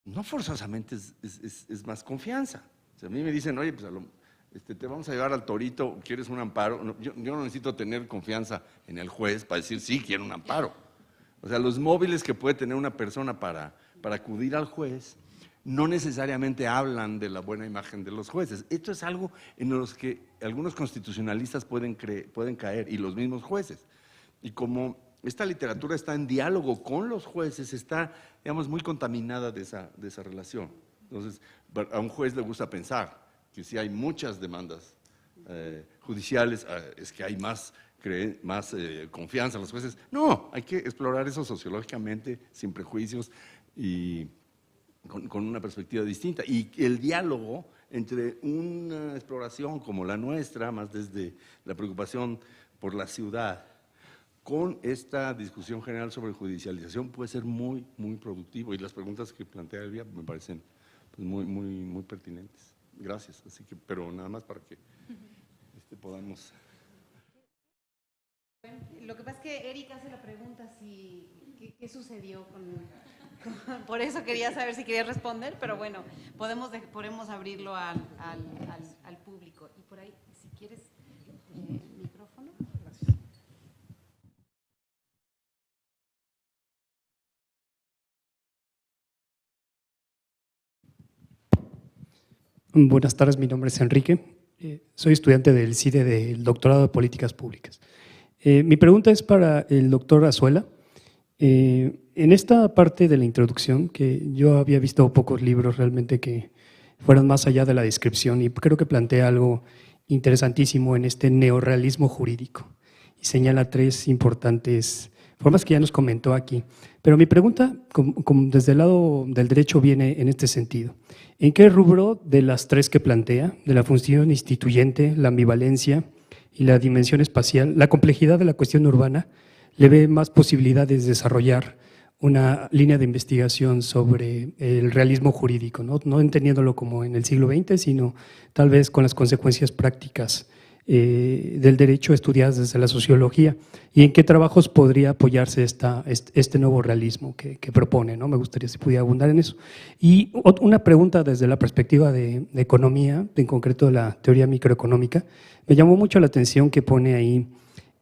A: No forzosamente es más confianza. Si a mí me dicen, oye, pues te vamos a llevar al torito, ¿quieres un amparo? No, yo no necesito tener confianza en el juez para decir, sí, quiero un amparo. O sea, los móviles que puede tener una persona para acudir al juez no necesariamente hablan de la buena imagen de los jueces. Esto es algo en los que algunos constitucionalistas pueden caer, y los mismos jueces. Y como esta literatura está en diálogo con los jueces, está, digamos, muy contaminada de esa relación. Entonces, a un juez le gusta pensar que si hay muchas demandas judiciales, es que hay más confianza en los jueces. No, hay que explorar eso sociológicamente, sin prejuicios y con una perspectiva distinta. Y el diálogo entre una exploración como la nuestra, más desde la preocupación por la ciudad, con esta discusión general sobre judicialización puede ser muy, muy productivo. Y las preguntas que plantea Elvia me parecen pues, muy, muy, muy pertinentes. Gracias. Así que, pero nada más para que podamos.
D: Lo que pasa es que Erika hace la pregunta qué sucedió por eso quería saber si quería responder, pero bueno, podemos abrirlo al público. Y por ahí, si quieres, micrófono. Gracias.
E: Buenas tardes, mi nombre es Enrique. Soy estudiante del CIDE del Doctorado de Políticas Públicas. Mi pregunta es para el doctor Azuela. En esta parte de la introducción, que yo había visto pocos libros realmente que fueran más allá de la descripción, y creo que plantea algo interesantísimo en este neorrealismo jurídico y señala tres importantes formas que ya nos comentó aquí. Pero mi pregunta, desde el lado del derecho, viene en este sentido. ¿En qué rubro de las tres que plantea, de la función instituyente, la ambivalencia y la dimensión espacial, la complejidad de la cuestión urbana, le ve más posibilidades de desarrollar una línea de investigación sobre el realismo jurídico, no entendiéndolo como en el siglo XX, sino tal vez con las consecuencias prácticas del derecho estudiadas desde la sociología? ¿Y en qué trabajos podría apoyarse este nuevo realismo que propone? Me gustaría si pudiera abundar en eso. Y una pregunta desde la perspectiva de economía, en concreto de la teoría microeconómica. Me llamó mucho la atención que pone ahí,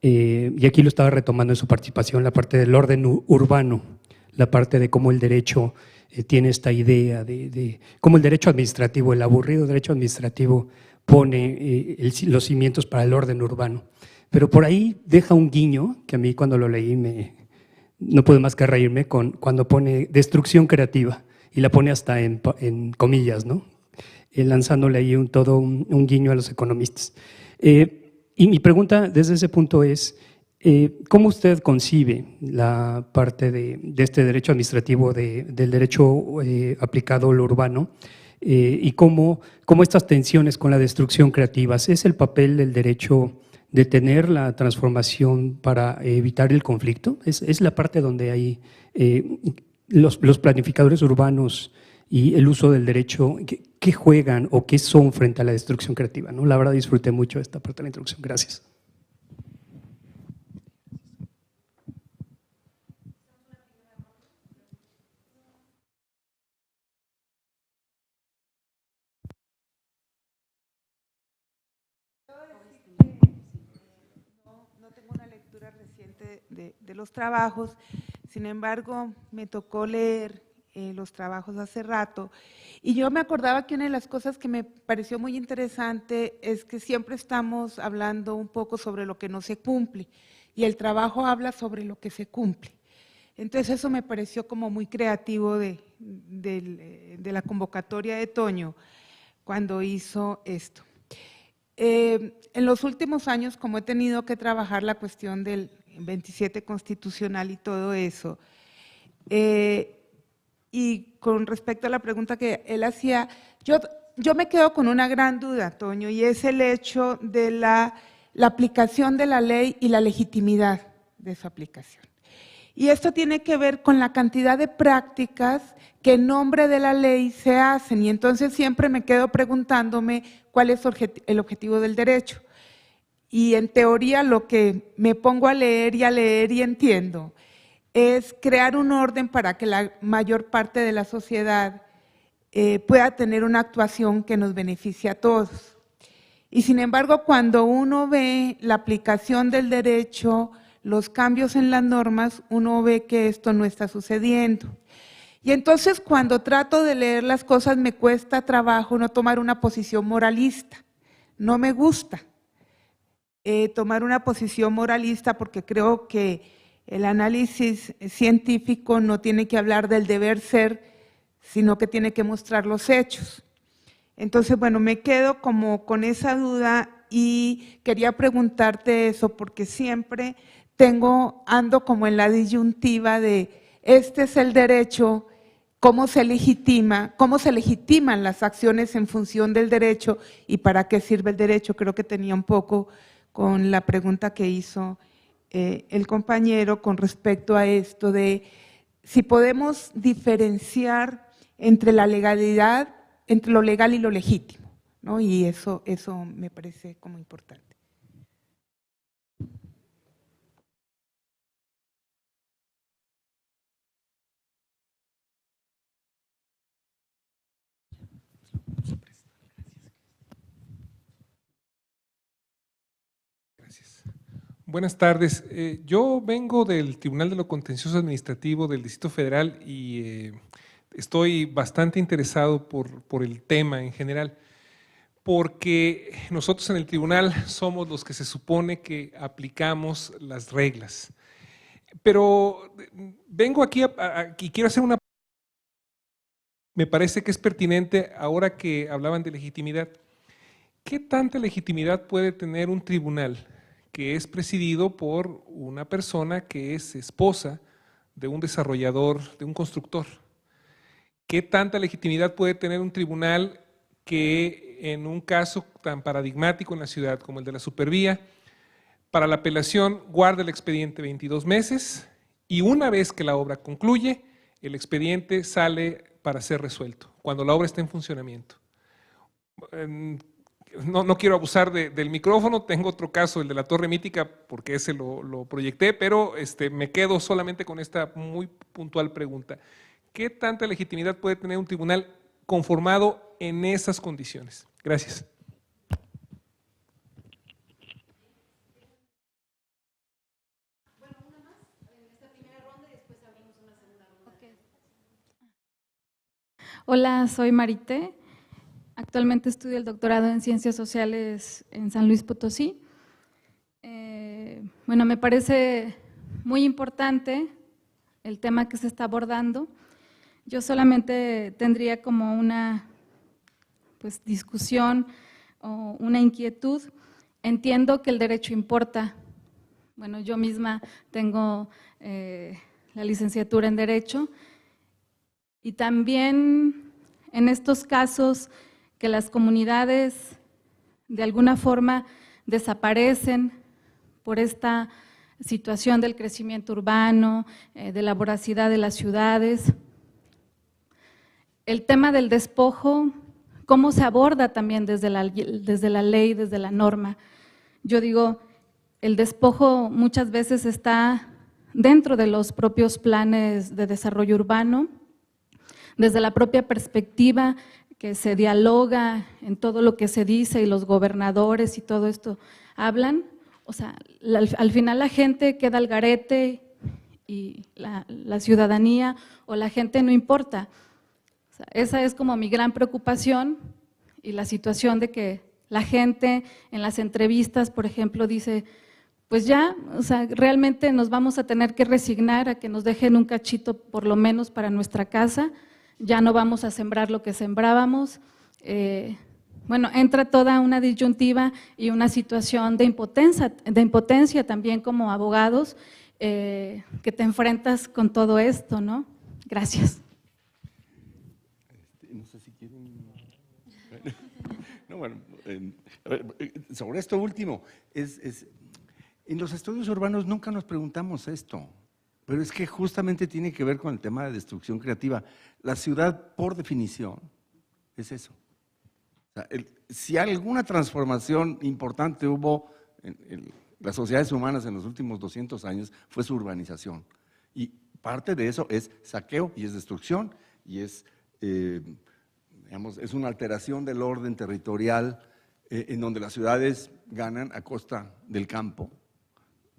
E: y aquí lo estaba retomando en su participación, la parte del orden urbano, la parte de cómo el derecho tiene esta idea de cómo el derecho administrativo, el aburrido derecho administrativo, pone los cimientos para el orden urbano. Pero por ahí deja un guiño, que a mí cuando lo leí no pude más que reírme, cuando pone destrucción creativa, y la pone hasta en comillas, lanzándole ahí un guiño a los economistas. Y mi pregunta desde ese punto es, ¿cómo usted concibe la parte de este derecho administrativo, del derecho aplicado a lo urbano, y cómo estas tensiones con la destrucción creativas? ¿Es el papel del derecho detener la transformación para evitar el conflicto? ¿Es la parte donde hay los planificadores urbanos y el uso del derecho, qué juegan o qué son frente a la destrucción creativa? La verdad disfruté mucho esta parte de la introducción. Gracias.
F: No tengo una lectura reciente de los trabajos, sin embargo, me tocó leer los trabajos hace rato, y yo me acordaba que una de las cosas que me pareció muy interesante es que siempre estamos hablando un poco sobre lo que no se cumple, y el trabajo habla sobre lo que se cumple. Entonces eso me pareció como muy creativo de la convocatoria de Toño cuando hizo esto. En los últimos años, como he tenido que trabajar la cuestión del 27 constitucional y todo eso, y con respecto a la pregunta que él hacía, yo yo me quedo con una gran duda, Toño, y es el hecho de la aplicación de la ley y la legitimidad de su aplicación. Y esto tiene que ver con la cantidad de prácticas que en nombre de la ley se hacen, y entonces siempre me quedo preguntándome cuál es el objetivo del derecho. Y en teoría lo que me pongo a leer y entiendo es crear un orden para que la mayor parte de la sociedad pueda tener una actuación que nos beneficie a todos. Y sin embargo, cuando uno ve la aplicación del derecho, los cambios en las normas, uno ve que esto no está sucediendo. Y entonces cuando trato de leer las cosas me cuesta trabajo no tomar una posición moralista. No me gusta tomar una posición moralista porque creo que el análisis científico no tiene que hablar del deber ser, sino que tiene que mostrar los hechos. Entonces, bueno, me quedo como con esa duda y quería preguntarte eso porque siempre ando como en la disyuntiva de este es el derecho, cómo se legitiman las acciones en función del derecho y para qué sirve el derecho. Creo que tenía un poco con la pregunta que hizo el compañero con respecto a esto de si podemos diferenciar entre la legalidad, entre lo legal y lo legítimo, ¿no? Y eso me parece como importante.
G: Gracias. Buenas tardes. Yo vengo del Tribunal de lo Contencioso Administrativo del Distrito Federal y estoy bastante interesado por el tema en general, porque nosotros en el tribunal somos los que se supone que aplicamos las reglas. Pero vengo aquí y quiero hacer una… Me parece que es pertinente ahora que hablaban de legitimidad. ¿Qué tanta legitimidad puede tener un tribunal que es presidido por una persona que es esposa de un desarrollador, de un constructor? ¿Qué tanta legitimidad puede tener un tribunal que en un caso tan paradigmático en la ciudad como el de la Supervía, para la apelación guarda el expediente 22 meses y una vez que la obra concluye, el expediente sale para ser resuelto, cuando la obra está en funcionamiento? No quiero abusar del micrófono, tengo otro caso, el de la Torre Mítica, porque ese lo proyecté, pero me quedo solamente con esta muy puntual pregunta. ¿Qué tanta legitimidad puede tener un tribunal conformado en esas condiciones? Gracias.
H: Hola, soy Marité. Actualmente estudio el doctorado en Ciencias Sociales en San Luis Potosí. Bueno, me parece muy importante el tema que se está abordando. Yo solamente tendría como una discusión o una inquietud. Entiendo que el derecho importa. Bueno, yo misma tengo la licenciatura en Derecho y también en estos casos que las comunidades de alguna forma desaparecen por esta situación del crecimiento urbano, de la voracidad de las ciudades. El tema del despojo, ¿cómo se aborda también desde la ley, desde la norma? Yo digo, el despojo muchas veces está dentro de los propios planes de desarrollo urbano, desde la propia perspectiva que se dialoga en todo lo que se dice y los gobernadores y todo esto hablan, o sea, al final la gente queda al garete y la ciudadanía o la gente no importa. O sea, esa es como mi gran preocupación y la situación de que la gente en las entrevistas, por ejemplo, dice, pues ya, o sea, realmente nos vamos a tener que resignar a que nos dejen un cachito por lo menos para nuestra casa, ya no vamos a sembrar lo que sembrábamos. Bueno, entra toda una disyuntiva y una situación de impotencia también como abogados, que te enfrentas con todo esto, ¿no? Gracias.
A: No sé si quieren… No, bueno, a ver, sobre esto último, en los estudios urbanos nunca nos preguntamos esto, pero es que justamente tiene que ver con el tema de destrucción creativa. La ciudad, por definición, es eso. O sea, si alguna transformación importante hubo en las sociedades humanas en los últimos 200 años, fue su urbanización. Y parte de eso es saqueo y es destrucción y es, digamos, es una alteración del orden territorial en donde las ciudades ganan a costa del campo.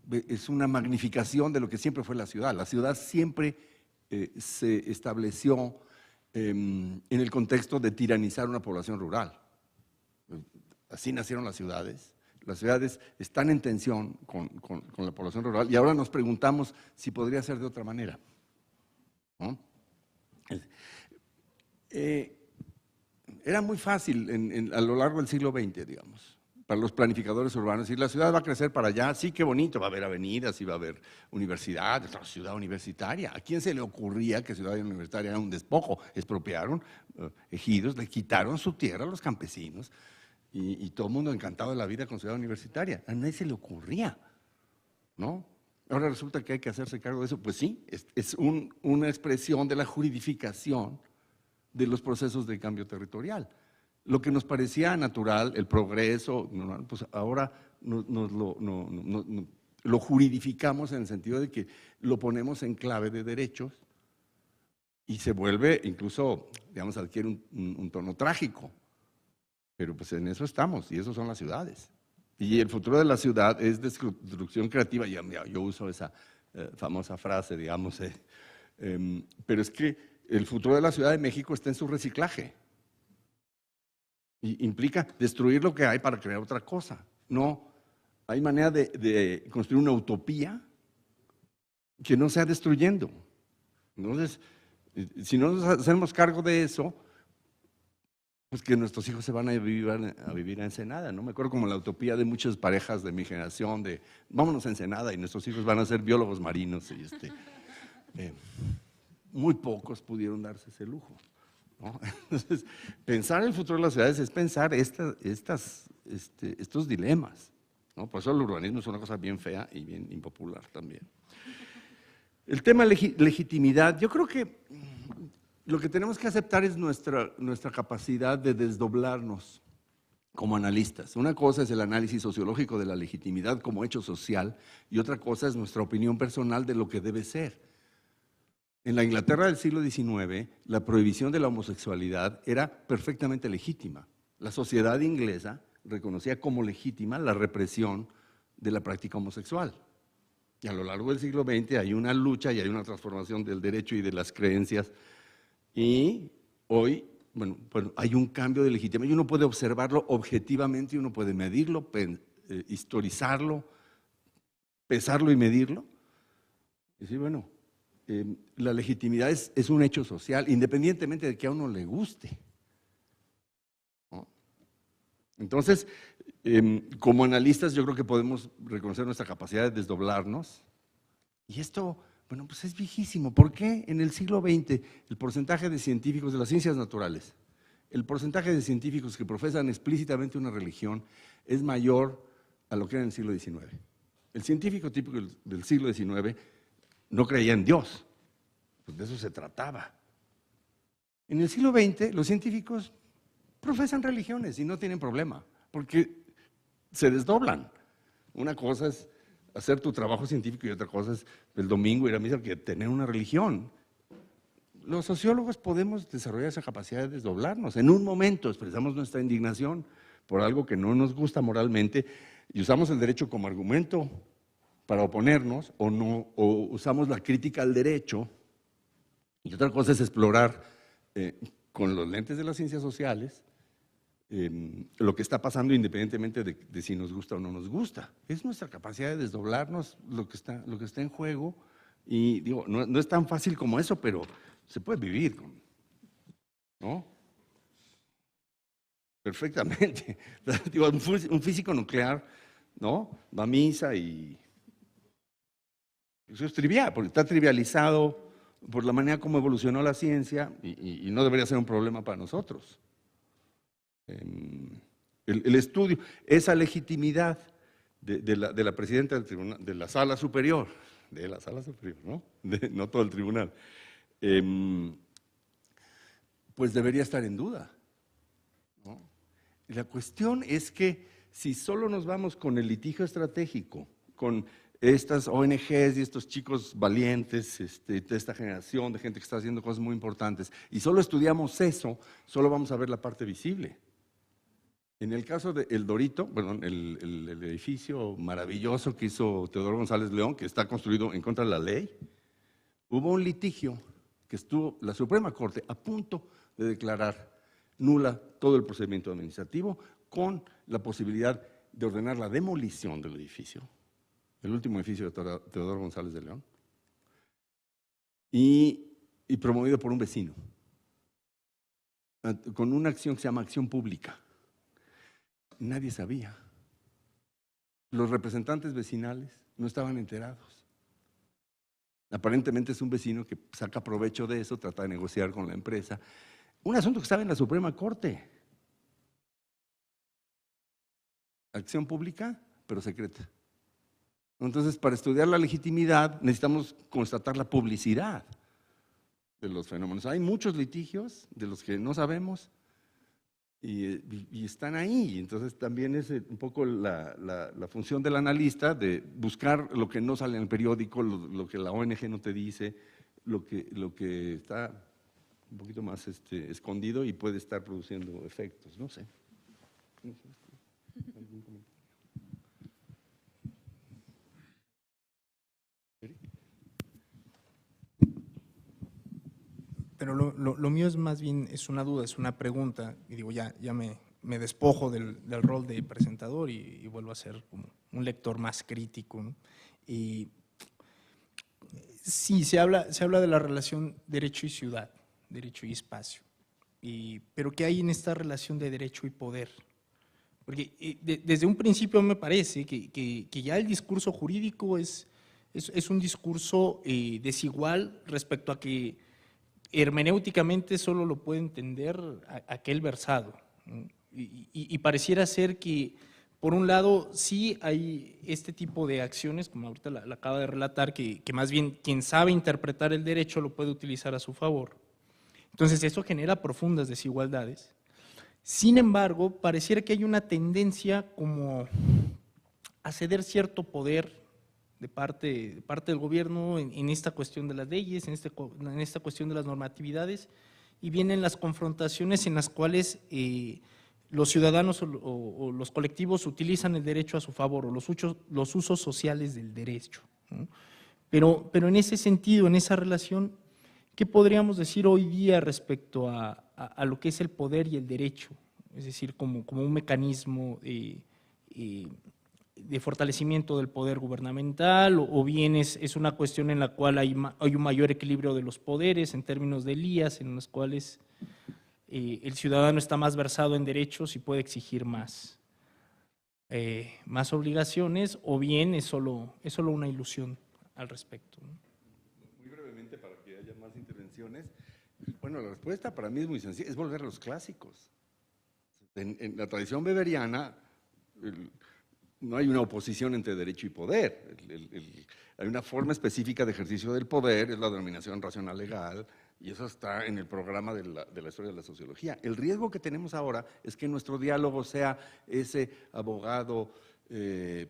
A: Es una magnificación de lo que siempre fue la ciudad. La ciudad siempre se estableció en el contexto de tiranizar una población rural. Así nacieron las ciudades. Las ciudades están en tensión con la población rural y ahora nos preguntamos si podría ser de otra manera, ¿no? Era muy fácil a lo largo del siglo XX, digamos, para los planificadores urbanos, decir la ciudad va a crecer para allá, sí, qué bonito, va a haber avenidas, y va a haber universidades, ciudad universitaria. ¿A quién se le ocurría que ciudad universitaria era un despojo? Expropiaron ejidos, le quitaron su tierra a los campesinos. Y todo el mundo encantado de la vida con ciudad universitaria. A nadie se le ocurría, ¿no? Ahora resulta que hay que hacerse cargo de eso. Pues sí, es una expresión de la juridificación de los procesos de cambio territorial. Lo que nos parecía natural, el progreso, pues ahora lo juridificamos en el sentido de que lo ponemos en clave de derechos y se vuelve incluso, digamos, adquiere un tono trágico. Pero pues en eso estamos, y eso son las ciudades. Y el futuro de la ciudad es destrucción creativa. Yo uso esa famosa frase, digamos, pero es que el futuro de la Ciudad de México está en su reciclaje. Y implica destruir lo que hay para crear otra cosa. No hay manera de construir una utopía que no sea destruyendo. Entonces, si no nos hacemos cargo de eso, pues que nuestros hijos se van a vivir a Ensenada, ¿no? Me acuerdo como la utopía de muchas parejas de mi generación, de vámonos a Ensenada y nuestros hijos van a ser biólogos marinos. Y muy pocos pudieron darse ese lujo, ¿no? Entonces, pensar en el futuro de las ciudades es pensar estos dilemas, ¿no? Por eso el urbanismo es una cosa bien fea y bien impopular también. El tema legitimidad, yo creo que lo que tenemos que aceptar es nuestra capacidad de desdoblarnos como analistas. Una cosa es el análisis sociológico de la legitimidad como hecho social y otra cosa es nuestra opinión personal de lo que debe ser. En la Inglaterra del siglo XIX, la prohibición de la homosexualidad era perfectamente legítima. La sociedad inglesa reconocía como legítima la represión de la práctica homosexual. Y a lo largo del siglo XX hay una lucha y hay una transformación del derecho y de las creencias. Y hoy, bueno, hay un cambio de legitimidad y uno puede observarlo objetivamente y uno puede medirlo, historizarlo, pesarlo y medirlo. Y decir, bueno, la legitimidad es un hecho social, independientemente de que a uno le guste, ¿no? Entonces, como analistas yo creo que podemos reconocer nuestra capacidad de desdoblarnos y esto… Bueno, pues es viejísimo. ¿Por qué en el siglo XX el porcentaje de científicos de las ciencias naturales, el porcentaje de científicos que profesan explícitamente una religión es mayor a lo que era en el siglo XIX? El científico típico del siglo XIX no creía en Dios, pues de eso se trataba. En el siglo XX los científicos profesan religiones y no tienen problema, porque se desdoblan. Una cosa es hacer tu trabajo científico y otra cosa es el domingo ir a misa, que tener una religión. Los sociólogos podemos desarrollar esa capacidad de desdoblarnos. En un momento expresamos nuestra indignación por algo que no nos gusta moralmente y usamos el derecho como argumento para oponernos o usamos la crítica al derecho. Y otra cosa es explorar con los lentes de las ciencias sociales lo que está pasando independientemente de si nos gusta o no nos gusta. Es nuestra capacidad de desdoblarnos lo que está en juego y digo, no es tan fácil como eso, pero se puede vivir, ¿no? Perfectamente. Digo, un físico nuclear, ¿no? Va a misa y eso es trivial, porque está trivializado por la manera como evolucionó la ciencia y no debería ser un problema para nosotros. El estudio, esa legitimidad de la presidenta del tribunal, de la sala superior, ¿no? No todo el tribunal, pues debería estar en duda, ¿no? Y la cuestión es que si solo nos vamos con el litigio estratégico, con estas ONGs y estos chicos valientes, de esta generación de gente que está haciendo cosas muy importantes, y solo estudiamos eso, solo vamos a ver la parte visible. En el caso de El Dorito, perdón, el edificio maravilloso que hizo Teodoro González León, que está construido en contra de la ley, hubo un litigio que estuvo la Suprema Corte a punto de declarar nula todo el procedimiento administrativo con la posibilidad de ordenar la demolición del edificio, el último edificio de Teodoro González de León, y promovido por un vecino, con una acción que se llama acción pública. Nadie sabía. Los representantes vecinales no estaban enterados. Aparentemente es un vecino que saca provecho de eso, trata de negociar con la empresa. Un asunto que estaba en la Suprema Corte. Acción pública, pero secreta. Entonces, para estudiar la legitimidad, necesitamos constatar la publicidad de los fenómenos. Hay muchos litigios de los que no sabemos y están ahí. Entonces, también es un poco la función del analista de buscar lo que no sale en el periódico, lo que la ONG no te dice, lo que está un poquito más escondido y puede estar produciendo efectos. No sé. ¿Algún comentario?
B: Pero lo mío es más bien, es una duda, es una pregunta, y digo, ya me despojo del rol de presentador y vuelvo a ser como un lector más crítico, ¿no? Y sí, se habla de la relación derecho y ciudad, derecho y espacio, pero ¿qué hay en esta relación de derecho y poder? Porque desde un principio me parece que ya el discurso jurídico es un discurso desigual respecto a que hermenéuticamente solo lo puede entender aquel versado, ¿no? Y pareciera ser que, por un lado, sí hay este tipo de acciones, como ahorita la acaba de relatar, que más bien quien sabe interpretar el derecho lo puede utilizar a su favor. Entonces, eso genera profundas desigualdades. Sin embargo, pareciera que hay una tendencia como a ceder cierto poder de parte del gobierno en esta cuestión de las leyes, en esta cuestión de las normatividades, y vienen las confrontaciones en las cuales los ciudadanos o los colectivos utilizan el derecho a su favor, o los usos sociales del derecho, ¿no? Pero en ese sentido, en esa relación, ¿qué podríamos decir hoy día respecto a lo que es el poder y el derecho? Es decir, como un mecanismo de fortalecimiento del poder gubernamental, o bien es una cuestión en la cual hay un mayor equilibrio de los poderes en términos de lías, en los cuales el ciudadano está más versado en derechos y puede exigir más obligaciones, o bien es solo una ilusión al respecto, ¿no?
A: Muy brevemente, para que haya más intervenciones. Bueno, la respuesta para mí es muy sencilla, es volver a los clásicos. En la tradición weberiana no hay una oposición entre derecho y poder. Hay una forma específica de ejercicio del poder, es la denominación racional legal, y eso está en el programa de la historia de la sociología. El riesgo que tenemos ahora es que nuestro diálogo sea ese abogado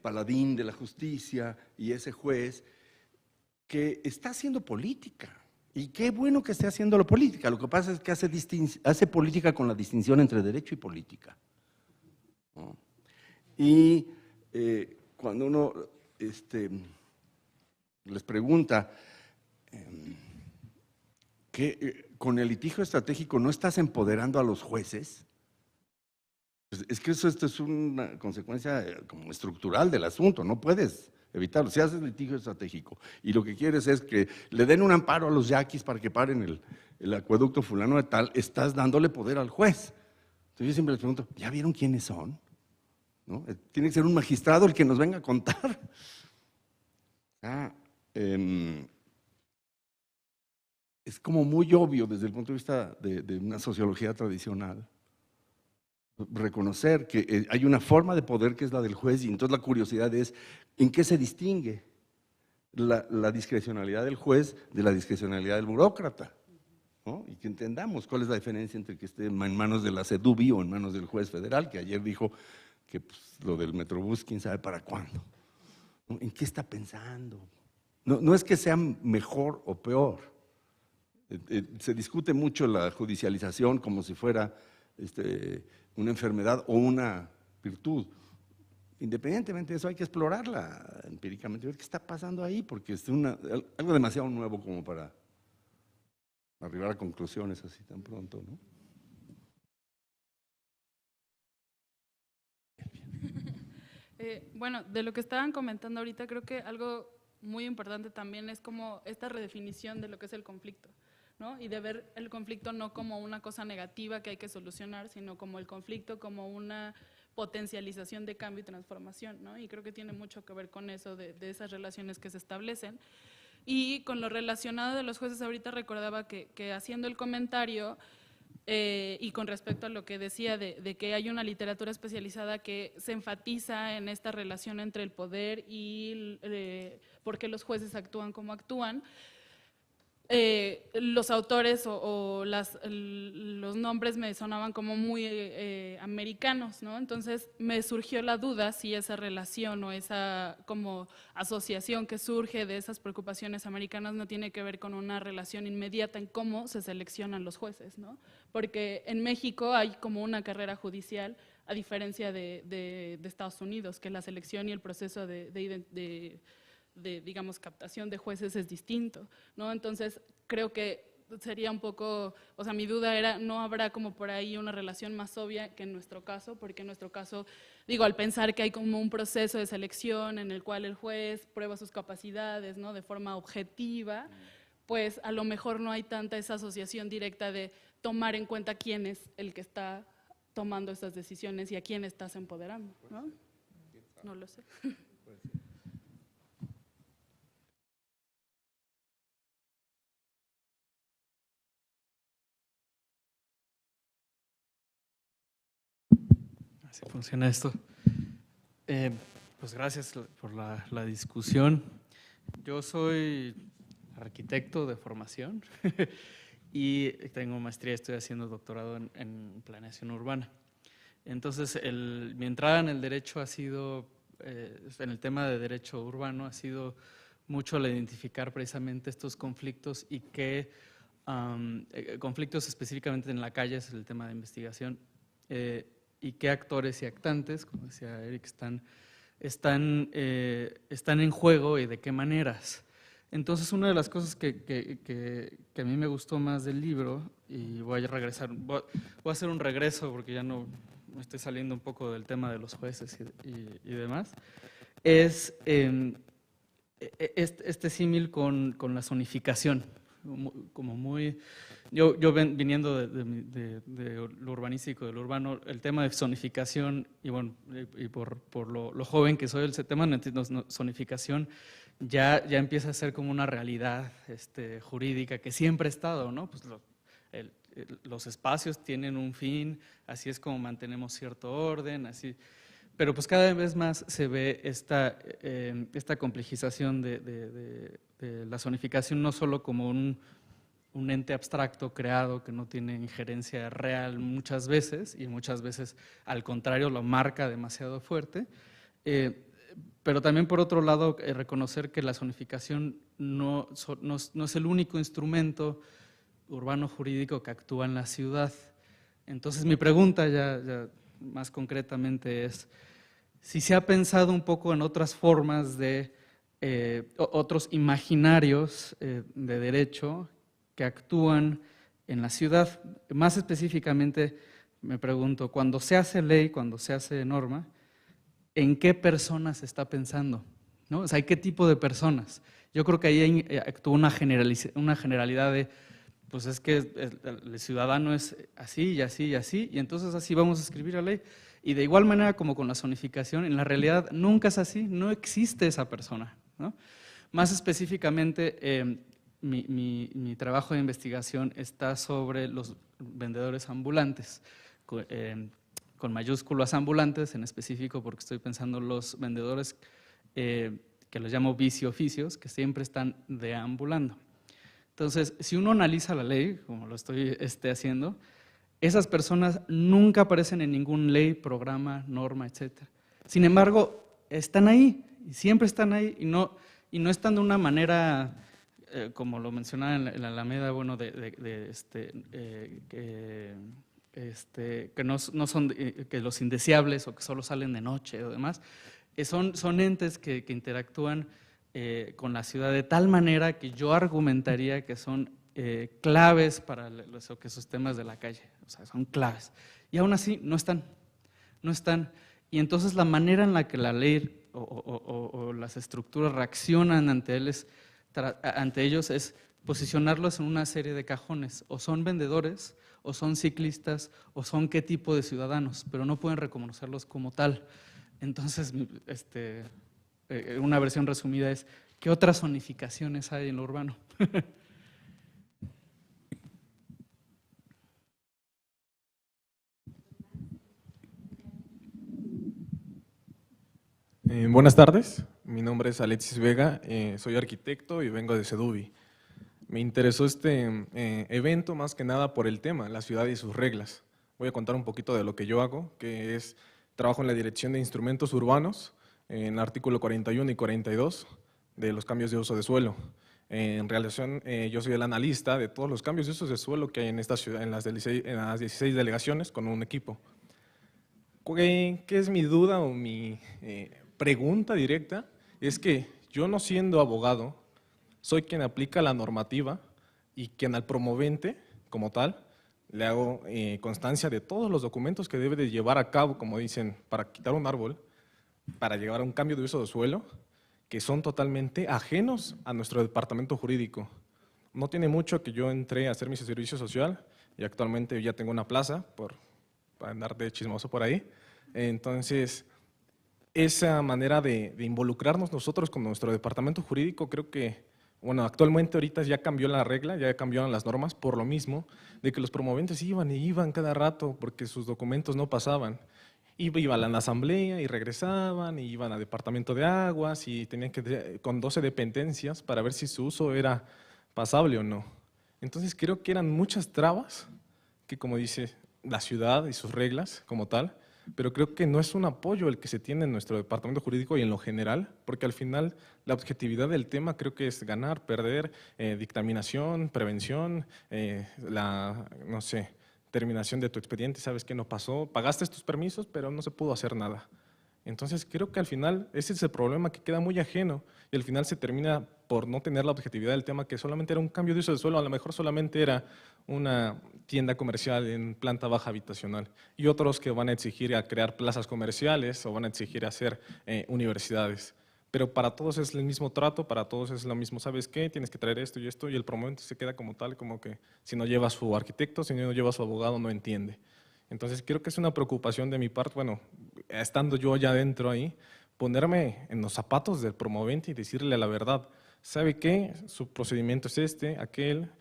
A: paladín de la justicia y ese juez que está haciendo política. Y qué bueno que esté haciendo la política. Lo que pasa es que hace política con la distinción entre derecho y política, ¿no? Y cuando uno les pregunta que con el litigio estratégico no estás empoderando a los jueces, pues es que esto es una consecuencia como estructural del asunto, no puedes evitarlo. Si haces litigio estratégico y lo que quieres es que le den un amparo a los yaquis para que paren el acueducto fulano de tal, estás dándole poder al juez. Entonces yo siempre les pregunto, ¿ya vieron quiénes son? ¿No? Tiene que ser un magistrado el que nos venga a contar. Es como muy obvio desde el punto de vista de una sociología tradicional reconocer que hay una forma de poder que es la del juez, y entonces la curiosidad es, ¿en qué se distingue la discrecionalidad del juez de la discrecionalidad del burócrata? ¿No? Y que entendamos cuál es la diferencia entre que esté en manos de la CEDUBI o en manos del juez federal, que ayer dijo que pues, lo del Metrobús, quién sabe para cuándo. ¿No? ¿En qué está pensando? No es que sea mejor o peor. Se discute mucho la judicialización como si fuera una enfermedad o una virtud. Independientemente de eso, hay que explorarla empíricamente, ver qué está pasando ahí, porque es algo demasiado nuevo como para arribar a conclusiones así tan pronto, ¿no?
C: Bueno, de lo que estaban comentando ahorita, creo que algo muy importante también es como esta redefinición de lo que es el conflicto, ¿no? Y de ver el conflicto no como una cosa negativa que hay que solucionar, sino como el conflicto como una potencialización de cambio y transformación, ¿no? Y creo que tiene mucho que ver con eso, de esas relaciones que se establecen. Y con lo relacionado de los jueces, ahorita recordaba que haciendo el comentario, y con respecto a lo que decía de que hay una literatura especializada que se enfatiza en esta relación entre el poder y por qué los jueces actúan como actúan, los autores o los nombres me sonaban como muy americanos, ¿no? Entonces me surgió la duda si esa relación o esa como asociación que surge de esas preocupaciones americanas no tiene que ver con una relación inmediata en cómo se seleccionan los jueces, ¿no? Porque en México hay como una carrera judicial, a diferencia de Estados Unidos, que la selección y el proceso de digamos, captación de jueces es distinto, ¿no? Entonces, creo que sería un poco, o sea, mi duda era, ¿no habrá como por ahí una relación más obvia que en nuestro caso? Porque en nuestro caso, digo, al pensar que hay como un proceso de selección en el cual el juez prueba sus capacidades, ¿no? De forma objetiva, pues a lo mejor no hay tanta esa asociación directa de tomar en cuenta quién es el que está tomando estas decisiones y a quién estás empoderando, ¿no? No lo sé.
I: Así funciona esto. Pues gracias por la discusión. Yo soy arquitecto de formación y tengo maestría, estoy haciendo doctorado en planeación urbana. Entonces, mi entrada en el derecho ha sido, en el tema de derecho urbano, ha sido mucho al identificar precisamente estos conflictos y qué conflictos específicamente en la calle, es el tema de investigación, y qué actores y actantes, como decía Eric, están en juego y de qué maneras. Entonces, una de las cosas que a mí me gustó más del libro, y voy a regresar, voy a hacer un regreso porque ya no estoy saliendo un poco del tema de los jueces y demás, es este símil con la zonificación, como muy… Yo viniendo de lo urbanístico, de lo urbano, el tema de zonificación, y bueno, y por lo joven que soy, el tema de zonificación ya empieza a ser como una realidad jurídica que siempre ha estado, ¿no? Pues los espacios tienen un fin, así es como mantenemos cierto orden, así… Pero pues cada vez más se ve esta complejización de la zonificación, no solo como un ente abstracto creado que no tiene injerencia real muchas veces, y muchas veces al contrario lo marca demasiado fuerte, pero también por otro lado reconocer que la zonificación no es el único instrumento urbano jurídico que actúa en la ciudad. Entonces mi pregunta ya más concretamente es si se ha pensado un poco en otras formas de otros imaginarios de derecho que actúan en la ciudad. Más específicamente me pregunto, cuando se hace ley, cuando se hace norma, ¿en qué personas se está pensando? ¿No? O sea, ¿qué tipo de personas? Yo creo que ahí actúa una generalidad de, pues es que el ciudadano es así y así y así, y entonces así vamos a escribir la ley. Y de igual manera como con la zonificación, en la realidad nunca es así, no existe esa persona, ¿no? Más específicamente, mi trabajo de investigación está sobre los vendedores ambulantes, con mayúsculas ambulantes, en específico porque estoy pensando en los vendedores que los llamo vicio-oficios, que siempre están deambulando. Entonces, si uno analiza la ley, como lo estoy haciendo, esas personas nunca aparecen en ninguna ley, programa, norma, etc. Sin embargo, están ahí, y siempre están ahí, y no están de una manera, como lo mencionaba en la Alameda, bueno, que no son que los indeseables o que solo salen de noche o demás, son entes que interactúan con la ciudad de tal manera que yo argumentaría que son claves para esos temas de la calle, o sea, son claves. Y aún así no están. Y entonces la manera en la que la ley o las estructuras reaccionan ante ellos es posicionarlos en una serie de cajones, o son vendedores, o son ciclistas, o son qué tipo de ciudadanos, pero no pueden reconocerlos como tal. Entonces, una versión resumida es, ¿qué otras zonificaciones hay en lo urbano?
J: Buenas tardes, mi nombre es Alexis Vega, soy arquitecto y vengo de Seduvi. Me interesó este evento más que nada por el tema, la ciudad y sus reglas. Voy a contar un poquito de lo que yo hago, que es trabajo en la Dirección de Instrumentos Urbanos, en el artículo 41 y 42 de los cambios de uso de suelo. En relación, yo soy el analista de todos los cambios de uso de suelo que hay en esta ciudad, en las 16 delegaciones, con un equipo. ¿Qué es mi duda o mi pregunta directa? Es que yo, no siendo abogado, soy quien aplica la normativa y quien al promovente, como tal, le hago constancia de todos los documentos que debe de llevar a cabo, como dicen, para quitar un árbol, para llevar a un cambio de uso de suelo, que son totalmente ajenos a nuestro departamento jurídico. No tiene mucho que yo entré a hacer mi servicio social y actualmente ya tengo una plaza para andar de chismoso por ahí. Entonces, esa manera de involucrarnos nosotros con nuestro departamento jurídico, creo que, bueno, actualmente ahorita ya cambió la regla, ya cambiaron las normas por lo mismo, de que los promoventes iban cada rato porque sus documentos no pasaban. Iban a la asamblea y regresaban, y iban al departamento de aguas y tenían que con 12 dependencias para ver si su uso era pasable o no. Entonces creo que eran muchas trabas que, como dice, la ciudad y sus reglas como tal, pero creo que no es un apoyo el que se tiene en nuestro departamento jurídico y en lo general, porque al final la objetividad del tema creo que es ganar, perder, dictaminación, prevención, no sé, terminación de tu expediente, sabes qué no pasó, pagaste tus permisos, pero no se pudo hacer nada. Entonces creo que al final ese es el problema, que queda muy ajeno y al final se termina por no tener la objetividad del tema, que solamente era un cambio de uso de suelo, a lo mejor solamente era una tienda comercial en planta baja habitacional, y otros que van a exigir a crear plazas comerciales o van a exigir a hacer universidades. Pero para todos es el mismo trato, para todos es lo mismo, ¿sabes qué? Tienes que traer esto, y el promovente se queda como tal, como que si no lleva a su arquitecto, si no lleva a su abogado, no entiende. Entonces creo que es una preocupación de mi parte, bueno, estando yo ya dentro ahí, ponerme en los zapatos del promovente y decirle la verdad. ¿Sabe qué? Su procedimiento es aquel,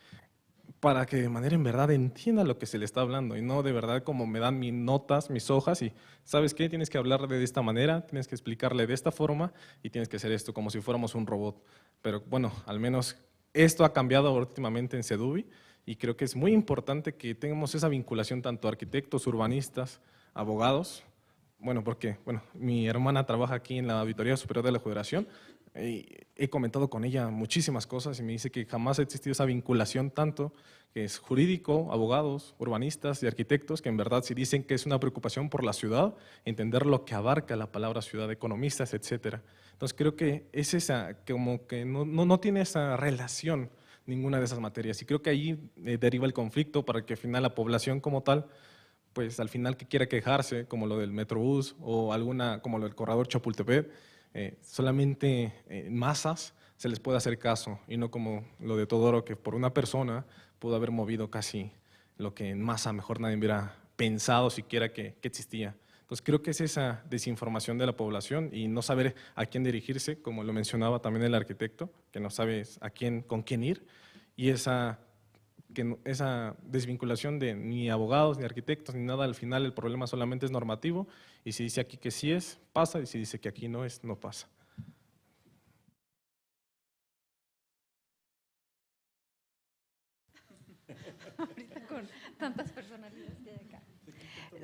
J: para que de manera en verdad entienda lo que se le está hablando y no de verdad como me dan mis notas, mis hojas y ¿sabes qué? Tienes que hablarle de esta manera, tienes que explicarle de esta forma y tienes que hacer esto como si fuéramos un robot. Pero bueno, al menos esto ha cambiado últimamente en Seduvi y creo que es muy importante que tengamos esa vinculación tanto arquitectos, urbanistas, abogados. Bueno, porque mi hermana trabaja aquí en la Auditoría Superior de la Federación. He comentado con ella muchísimas cosas y me dice que jamás ha existido esa vinculación tanto, que es jurídico, abogados, urbanistas y arquitectos, que en verdad sí dicen que es una preocupación por la ciudad, entender lo que abarca la palabra ciudad, economistas, etcétera. Entonces creo que es esa, como que no tiene esa relación ninguna de esas materias y creo que ahí deriva el conflicto para que al final la población como tal, pues al final que quiera quejarse, como lo del Metrobús o como lo del corredor Chapultepec, solamente en masas se les puede hacer caso y no como lo de Todoro, que por una persona pudo haber movido casi lo que en masa mejor nadie hubiera pensado siquiera que existía. Entonces creo que es esa desinformación de la población y no saber a quién dirigirse, como lo mencionaba también el arquitecto, que no sabe con quién ir, y esa que esa desvinculación de ni abogados, ni arquitectos, ni nada, al final el problema solamente es normativo, y si dice aquí que sí es, pasa, y si dice que aquí no es, no pasa.
K: Ahorita con tantas personalidades que hay acá.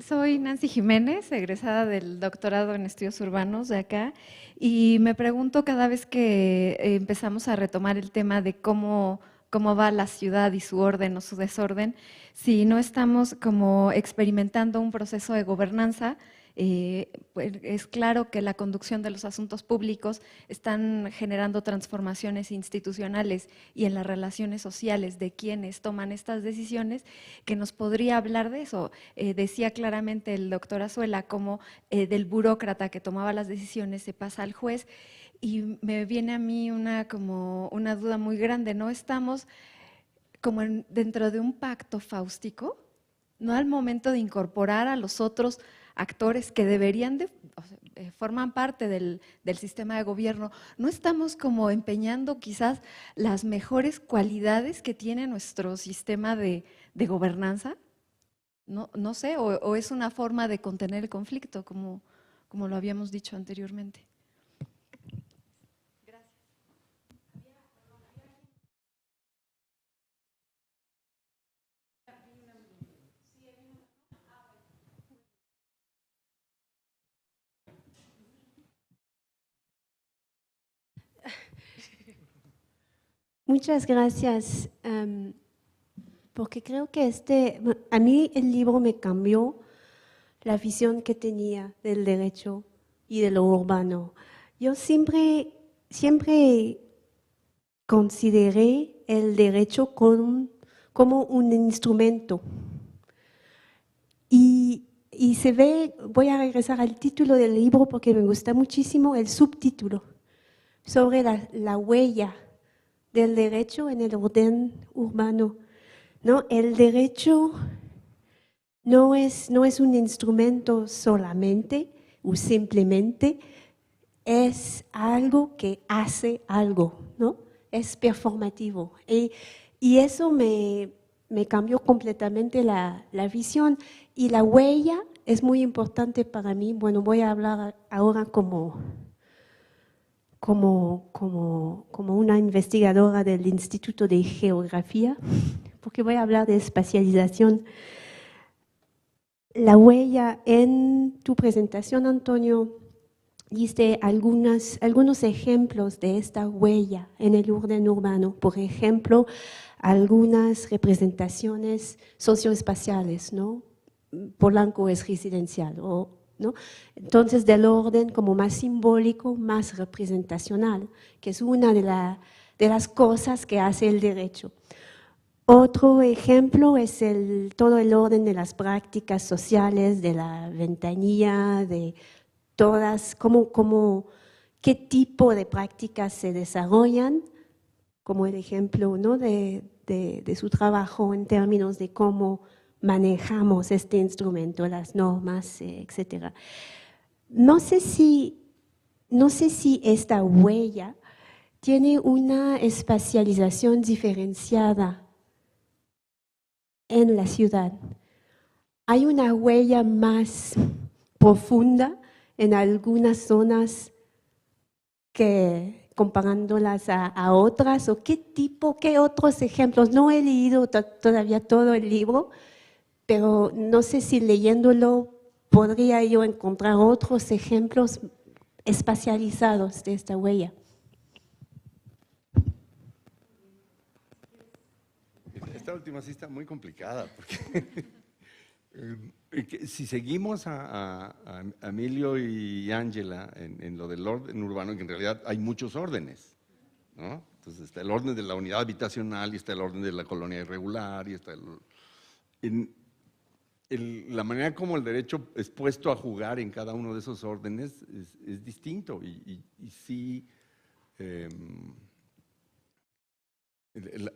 K: Soy Nancy Jiménez, egresada del doctorado en estudios urbanos de acá, y me pregunto cada vez que empezamos a retomar el tema de cómo va la ciudad y su orden o su desorden, si no estamos como experimentando un proceso de gobernanza. Pues es claro que la conducción de los asuntos públicos están generando transformaciones institucionales y en las relaciones sociales de quienes toman estas decisiones, que nos podría hablar de eso. Decía claramente el doctor Azuela cómo del burócrata que tomaba las decisiones se pasa al juez, y me viene a mí como una duda muy grande. ¿No estamos como dentro de un pacto fáustico? ¿No al momento de incorporar a los otros actores que deberían forman parte del sistema de gobierno, no estamos como empeñando quizás las mejores cualidades que tiene nuestro sistema de gobernanza? No sé, o es una forma de contener el conflicto, como lo habíamos dicho anteriormente.
L: Muchas gracias, porque creo que a mí el libro me cambió la visión que tenía del derecho y de lo urbano. Yo siempre consideré el derecho como un instrumento. Y se ve, voy a regresar al título del libro porque me gusta muchísimo el subtítulo, sobre la huella del derecho en el orden urbano. ¿No? El derecho no es un instrumento solamente o simplemente, es algo que hace algo, ¿no? Es performativo. Y eso me cambió completamente la visión. Y la huella es muy importante para mí. Bueno, voy a hablar ahora como una investigadora del Instituto de Geografía, porque voy a hablar de espacialización. La huella, en tu presentación, Antonio, diste algunos ejemplos de esta huella en el orden urbano. Por ejemplo, algunas representaciones socioespaciales, ¿no? Polanco es residencial, ¿no? Entonces, del orden como más simbólico, más representacional, que es una de las cosas que hace el derecho. Otro ejemplo es todo el orden de las prácticas sociales, de la ventanilla, de todas, qué tipo de prácticas se desarrollan, como el ejemplo, ¿no? de su trabajo en términos de cómo manejamos este instrumento, las normas, etc. No sé si esta huella tiene una espacialización diferenciada en la ciudad. Hay una huella más profunda en algunas zonas que comparándolas a otras, o qué otros ejemplos. No he leído todavía todo el libro, pero no sé si leyéndolo podría yo encontrar otros ejemplos espacializados de esta huella.
A: Esta última sí está muy complicada, porque si seguimos a Emilio y Ángela en lo del orden urbano, que en realidad hay muchos órdenes, ¿no? Entonces está el orden de la unidad habitacional, y está el orden de la colonia irregular, y está la manera como el derecho es puesto a jugar en cada uno de esos órdenes es distinto, y sí,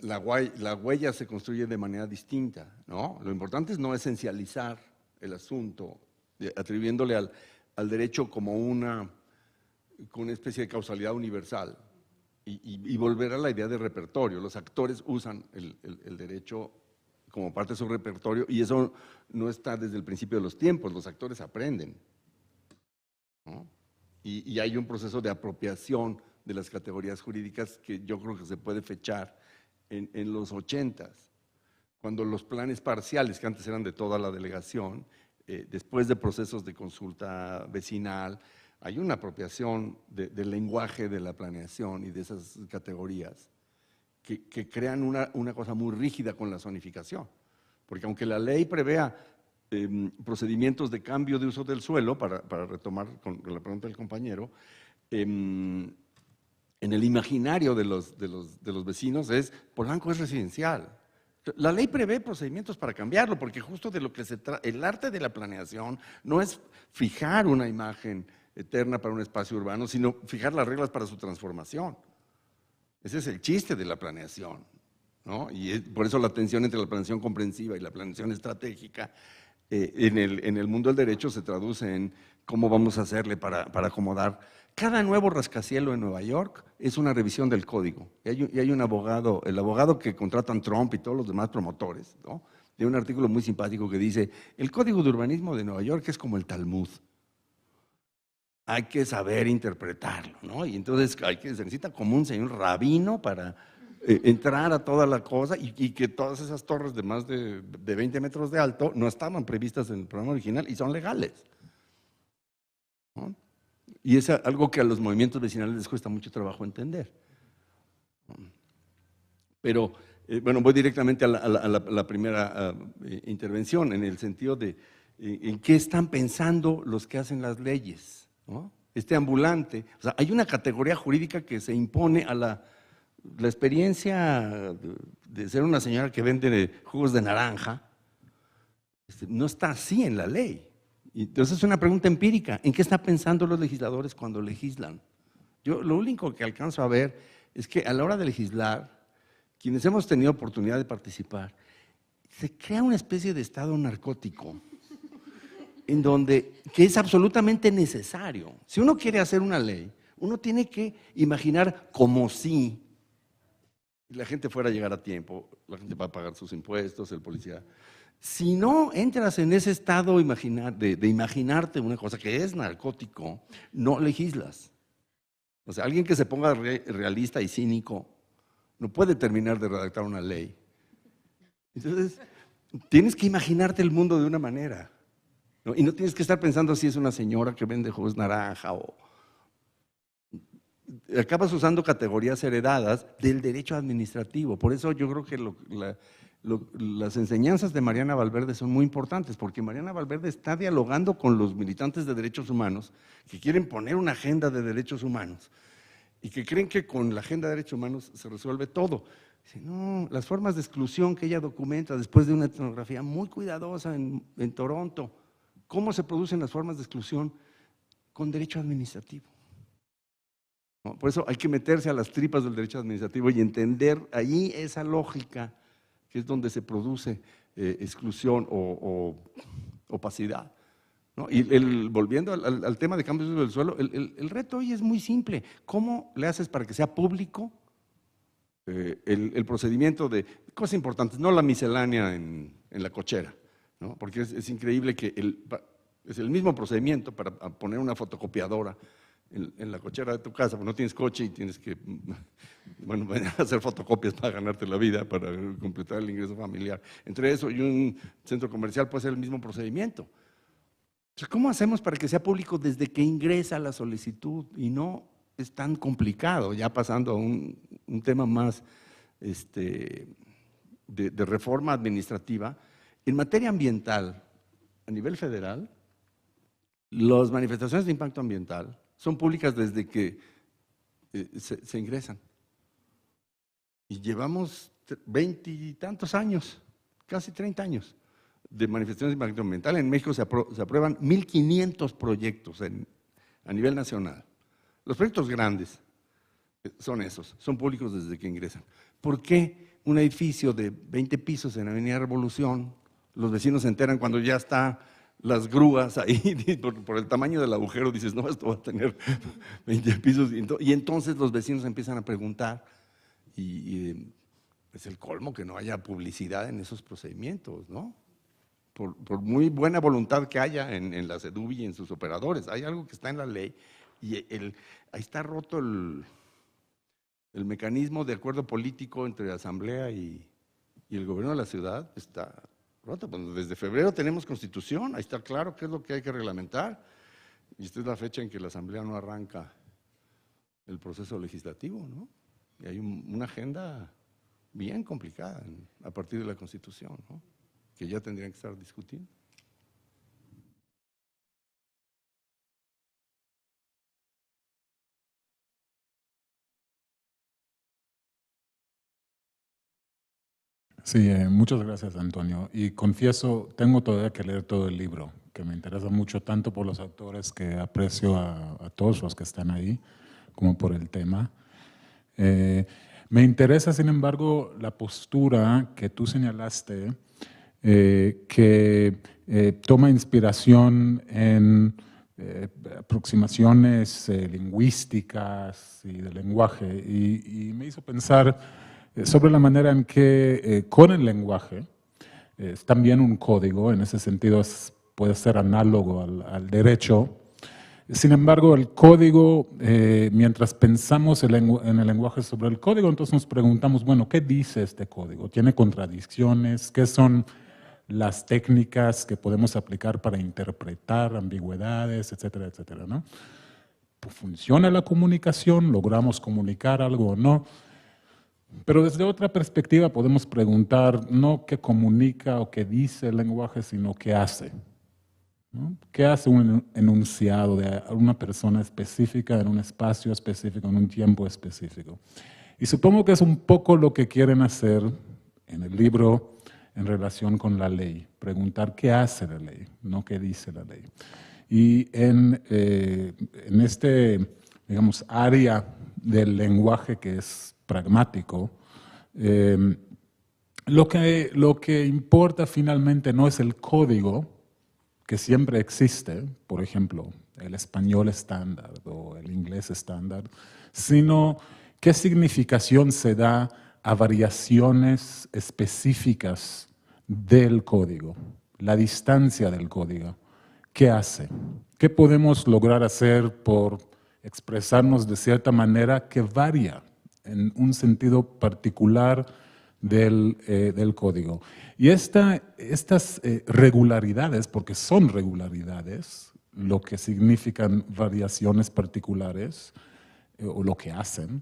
A: la huella se construye de manera distinta, ¿no? Lo importante es no esencializar el asunto, atribuyéndole al derecho como una especie de causalidad universal, y volver a la idea de repertorio. Los actores usan el derecho como parte de su repertorio, y eso no está desde el principio de los tiempos, los actores aprenden, ¿no? Y hay un proceso de apropiación de las categorías jurídicas que yo creo que se puede fechar en los 80s, cuando los planes parciales, que antes eran de toda la delegación, después de procesos de consulta vecinal, hay una apropiación del lenguaje de la planeación y de esas categorías que crean una cosa muy rígida con la zonificación. Porque aunque la ley prevea procedimientos de cambio de uso del suelo, para retomar con la pregunta del compañero, en el imaginario de los vecinos Polanco es residencial. La ley prevé procedimientos para cambiarlo, porque justo de lo que se trata, el arte de la planeación no es fijar una imagen eterna para un espacio urbano, sino fijar las reglas para su transformación. Ese es el chiste de la planeación, ¿no? Y por eso la tensión entre la planeación comprensiva y la planeación estratégica en el mundo del derecho se traduce en cómo vamos a hacerle para acomodar. Cada nuevo rascacielos en Nueva York es una revisión del código. Y hay un abogado, el abogado que contratan Trump y todos los demás promotores, ¿no? De un artículo muy simpático que dice, el código de urbanismo de Nueva York es como el Talmud. Hay que saber interpretarlo, ¿no? Y entonces se necesita como un señor rabino para entrar a toda la cosa y que todas esas torres de más de 20 metros de alto no estaban previstas en el programa original y son legales, ¿no? Y es algo que a los movimientos vecinales les cuesta mucho trabajo entender. Pero, bueno, voy directamente a la primera intervención, en el sentido de en qué están pensando los que hacen las leyes, ¿no? Este ambulante, o sea, hay una categoría jurídica que se impone a la experiencia de ser una señora que vende jugos de naranja, no está así en la ley. Entonces es una pregunta empírica, ¿en qué están pensando los legisladores cuando legislan? Yo lo único que alcanzo a ver es que a la hora de legislar, quienes hemos tenido oportunidad de participar, se crea una especie de estado narcótico, en donde, que es absolutamente necesario. Si uno quiere hacer una ley, uno tiene que imaginar como si la gente fuera a llegar a tiempo, la gente va a pagar sus impuestos, el policía. Si no entras en ese estado de imaginarte una cosa que es narcótico, no legislas. O sea, alguien que se ponga realista y cínico no puede terminar de redactar una ley. Entonces, tienes que imaginarte el mundo de una manera, ¿no? Y no tienes que estar pensando si es una señora que vende jugos naranja o… Acabas usando categorías heredadas del derecho administrativo. Por eso yo creo que las enseñanzas de Mariana Valverde son muy importantes, porque Mariana Valverde está dialogando con los militantes de derechos humanos que quieren poner una agenda de derechos humanos y que creen que con la agenda de derechos humanos se resuelve todo. Dice, no, las formas de exclusión que ella documenta después de una etnografía muy cuidadosa en Toronto, ¿cómo se producen las formas de exclusión? Con derecho administrativo. ¿No? Por eso hay que meterse a las tripas del derecho administrativo y entender ahí esa lógica que es donde se produce exclusión o opacidad, ¿no? Y volviendo al tema de cambios del suelo, el reto hoy es muy simple. ¿Cómo le haces para que sea público el procedimiento de cosas importantes, no la miscelánea en la cochera, ¿no? Porque es increíble que es el mismo procedimiento para poner una fotocopiadora en la cochera de tu casa, porque no tienes coche y tienes que, bueno, hacer fotocopias para ganarte la vida, para completar el ingreso familiar. Entre eso y un centro comercial puede ser el mismo procedimiento. ¿Cómo hacemos para que sea público desde que ingresa la solicitud? Y no es tan complicado, ya pasando a un tema más de reforma administrativa. En materia ambiental, a nivel federal, las manifestaciones de impacto ambiental son públicas desde que se ingresan. Y llevamos 20 y tantos años, casi 30 años, de manifestaciones de impacto ambiental. En México se aprueban 1.500 proyectos a nivel nacional. Los proyectos grandes son esos, son públicos desde que ingresan. ¿Por qué un edificio de 20 pisos en Avenida Revolución, los vecinos se enteran cuando ya está las grúas ahí, por el tamaño del agujero, dices, no, esto va a tener 20 pisos, y entonces los vecinos empiezan a preguntar, y es el colmo que no haya publicidad en esos procedimientos, ¿no? Por muy buena voluntad que haya en la SEDUBI y en sus operadores, hay algo que está en la ley y ahí está roto el mecanismo de acuerdo político entre la Asamblea y el gobierno de la ciudad, está roto. Pues desde febrero tenemos Constitución, ahí está claro qué es lo que hay que reglamentar, y esta es la fecha en que la Asamblea no arranca el proceso legislativo, ¿no? Y hay una agenda bien complicada a partir de la Constitución, ¿no? Que ya tendrían que estar discutiendo.
M: Sí, muchas gracias, Antonio. Y confieso, tengo todavía que leer todo el libro, que me interesa mucho, tanto por los autores, que aprecio a todos los que están ahí, como por el tema. Me interesa, sin embargo, la postura que tú señalaste, que toma inspiración en aproximaciones lingüísticas y de lenguaje, y me hizo pensar sobre la manera en que con el lenguaje es también un código, en ese sentido puede ser análogo al derecho. Sin embargo, el código, mientras pensamos en el lenguaje sobre el código, entonces nos preguntamos, bueno, ¿qué dice este código? ¿Tiene contradicciones? ¿Qué son las técnicas que podemos aplicar para interpretar ambigüedades, etcétera, etcétera, ¿no? ¿Funciona la comunicación? ¿Logramos comunicar algo o no? Pero desde otra perspectiva podemos preguntar no qué comunica o qué dice el lenguaje, sino qué hace, ¿no? ¿Qué hace un enunciado de una persona específica en un espacio específico, en un tiempo específico? Y supongo que es un poco lo que quieren hacer en el libro en relación con la ley, preguntar qué hace la ley, no qué dice la ley. Y en este, digamos, área del lenguaje que es pragmático, lo que importa finalmente no es el código, que siempre existe, por ejemplo, el español estándar o el inglés estándar, sino qué significación se da a variaciones específicas del código, la distancia del código. ¿Qué hace? ¿Qué podemos lograr hacer por expresarnos de cierta manera que varía en un sentido particular del código? Y estas regularidades, porque son regularidades, lo que significan variaciones particulares, o lo que hacen,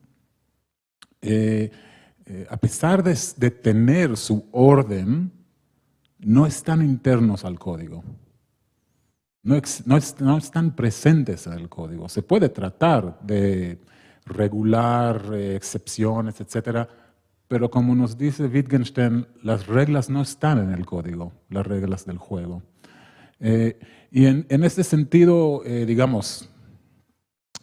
M: a pesar de tener su orden, no están internos al código. No están presentes en el código. Se puede tratar de regular excepciones, etcétera, pero como nos dice Wittgenstein, las reglas no están en el código, las reglas del juego. Y en este sentido, digamos,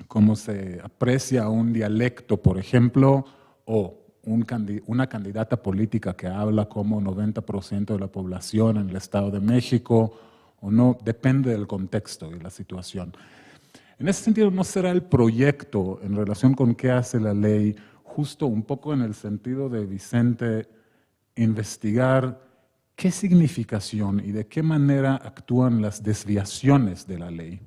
M: como se aprecia un dialecto, por ejemplo, o una candidata política que habla como 90% de la población en el Estado de México, o no, depende del contexto y la situación. En ese sentido, ¿no será el proyecto en relación con qué hace la ley, justo un poco en el sentido de Vicente, investigar qué significación y de qué manera actúan las desviaciones de la ley?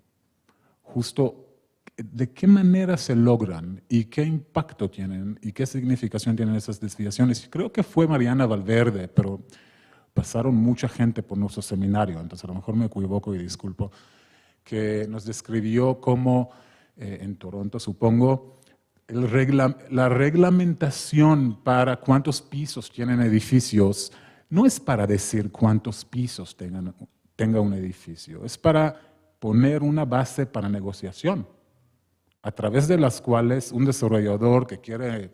M: Justo, ¿de qué manera se logran y qué impacto tienen y qué significación tienen esas desviaciones? Creo que fue Mariana Valverde, pero pasaron mucha gente por nuestro seminario, entonces a lo mejor me equivoco y disculpo, que nos describió cómo en Toronto, supongo, la reglamentación para cuántos pisos tienen edificios no es para decir cuántos pisos tenga un edificio, es para poner una base para negociación, a través de las cuales un desarrollador que quiere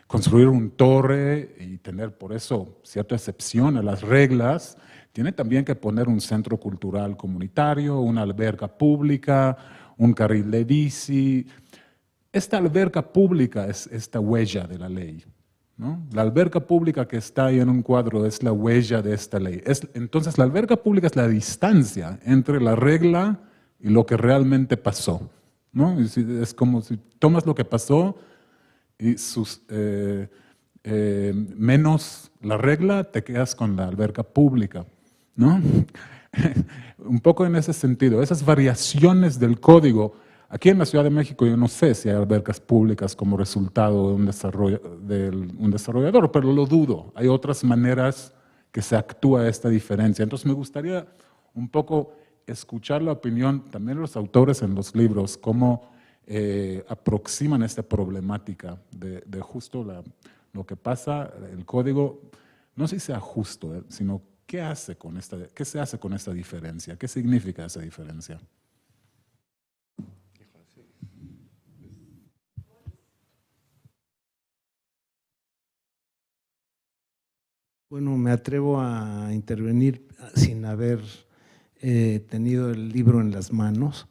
M: construir una torre y tener por eso cierta excepción a las reglas, tiene también que poner un centro cultural comunitario, una alberca pública, un carril de bici. Esta alberca pública es esta huella de la ley, ¿no? La alberca pública que está ahí en un cuadro es la huella de esta ley. Entonces la alberca pública es la distancia entre la regla y lo que realmente pasó, ¿no? Es como si tomas lo que pasó y sus menos la regla, te quedas con la alberca pública, ¿no? Un poco en ese sentido, esas variaciones del código. Aquí en la Ciudad de México yo no sé si hay albercas públicas como resultado de un desarrollador, pero lo dudo. Hay otras maneras que se actúa esta diferencia. Entonces me gustaría un poco escuchar la opinión también de los autores en los libros, cómo aproximan esta problemática de justo lo que pasa, el código, no sé si sea justo, sino qué se hace con esta diferencia, qué significa esa diferencia.
N: Bueno, me atrevo a intervenir sin haber tenido el libro en las manos.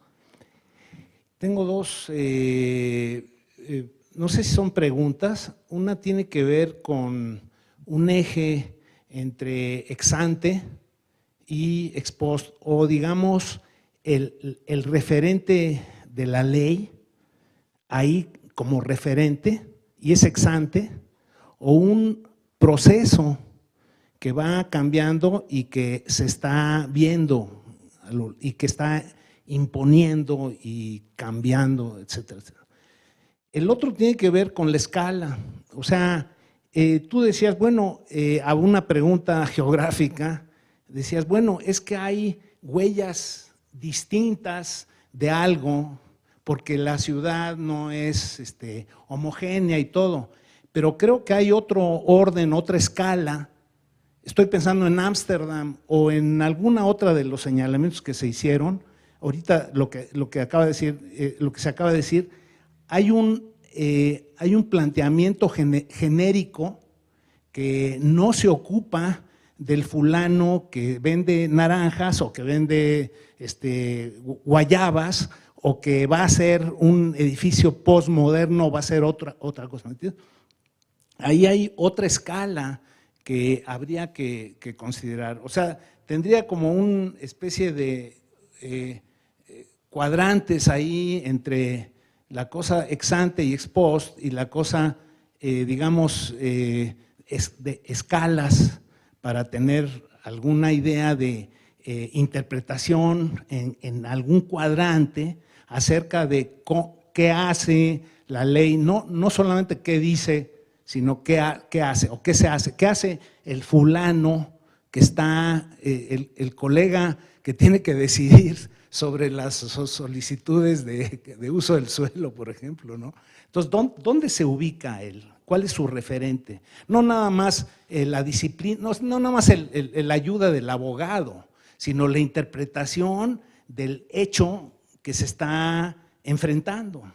N: Tengo dos, no sé si son preguntas. Una tiene que ver con un eje entre ex ante y ex post, o digamos el referente de la ley ahí como referente y es ex ante, o un proceso que va cambiando y que se está viendo y que está imponiendo y cambiando, etcétera, etcétera. El otro tiene que ver con la escala. O sea, tú decías, bueno, a una pregunta geográfica, decías, bueno, es que hay huellas distintas de algo, porque la ciudad no es homogénea y todo, pero creo que hay otro orden, otra escala. Estoy pensando en Ámsterdam o en alguna otra de los señalamientos que se hicieron. Ahorita lo que acaba de decir, lo que se acaba de decir, hay un planteamiento genérico que no se ocupa del fulano que vende naranjas o que vende guayabas o que va a ser un edificio postmoderno, va a ser otra cosa. ¿Me entiendes? Ahí hay otra escala que habría que considerar. O sea, tendría como una especie de cuadrantes ahí entre la cosa ex ante y ex post y la cosa, digamos, de escalas para tener alguna idea de interpretación en algún cuadrante acerca de qué hace la ley, no solamente qué dice, sino qué hace o qué se hace, qué hace el fulano que está, el colega que tiene que decidir sobre las solicitudes de uso del suelo, por ejemplo, ¿no? Entonces, ¿dónde se ubica él? ¿Cuál es su referente? No nada más la disciplina, no nada más la ayuda del abogado, sino la interpretación del hecho que se está enfrentando.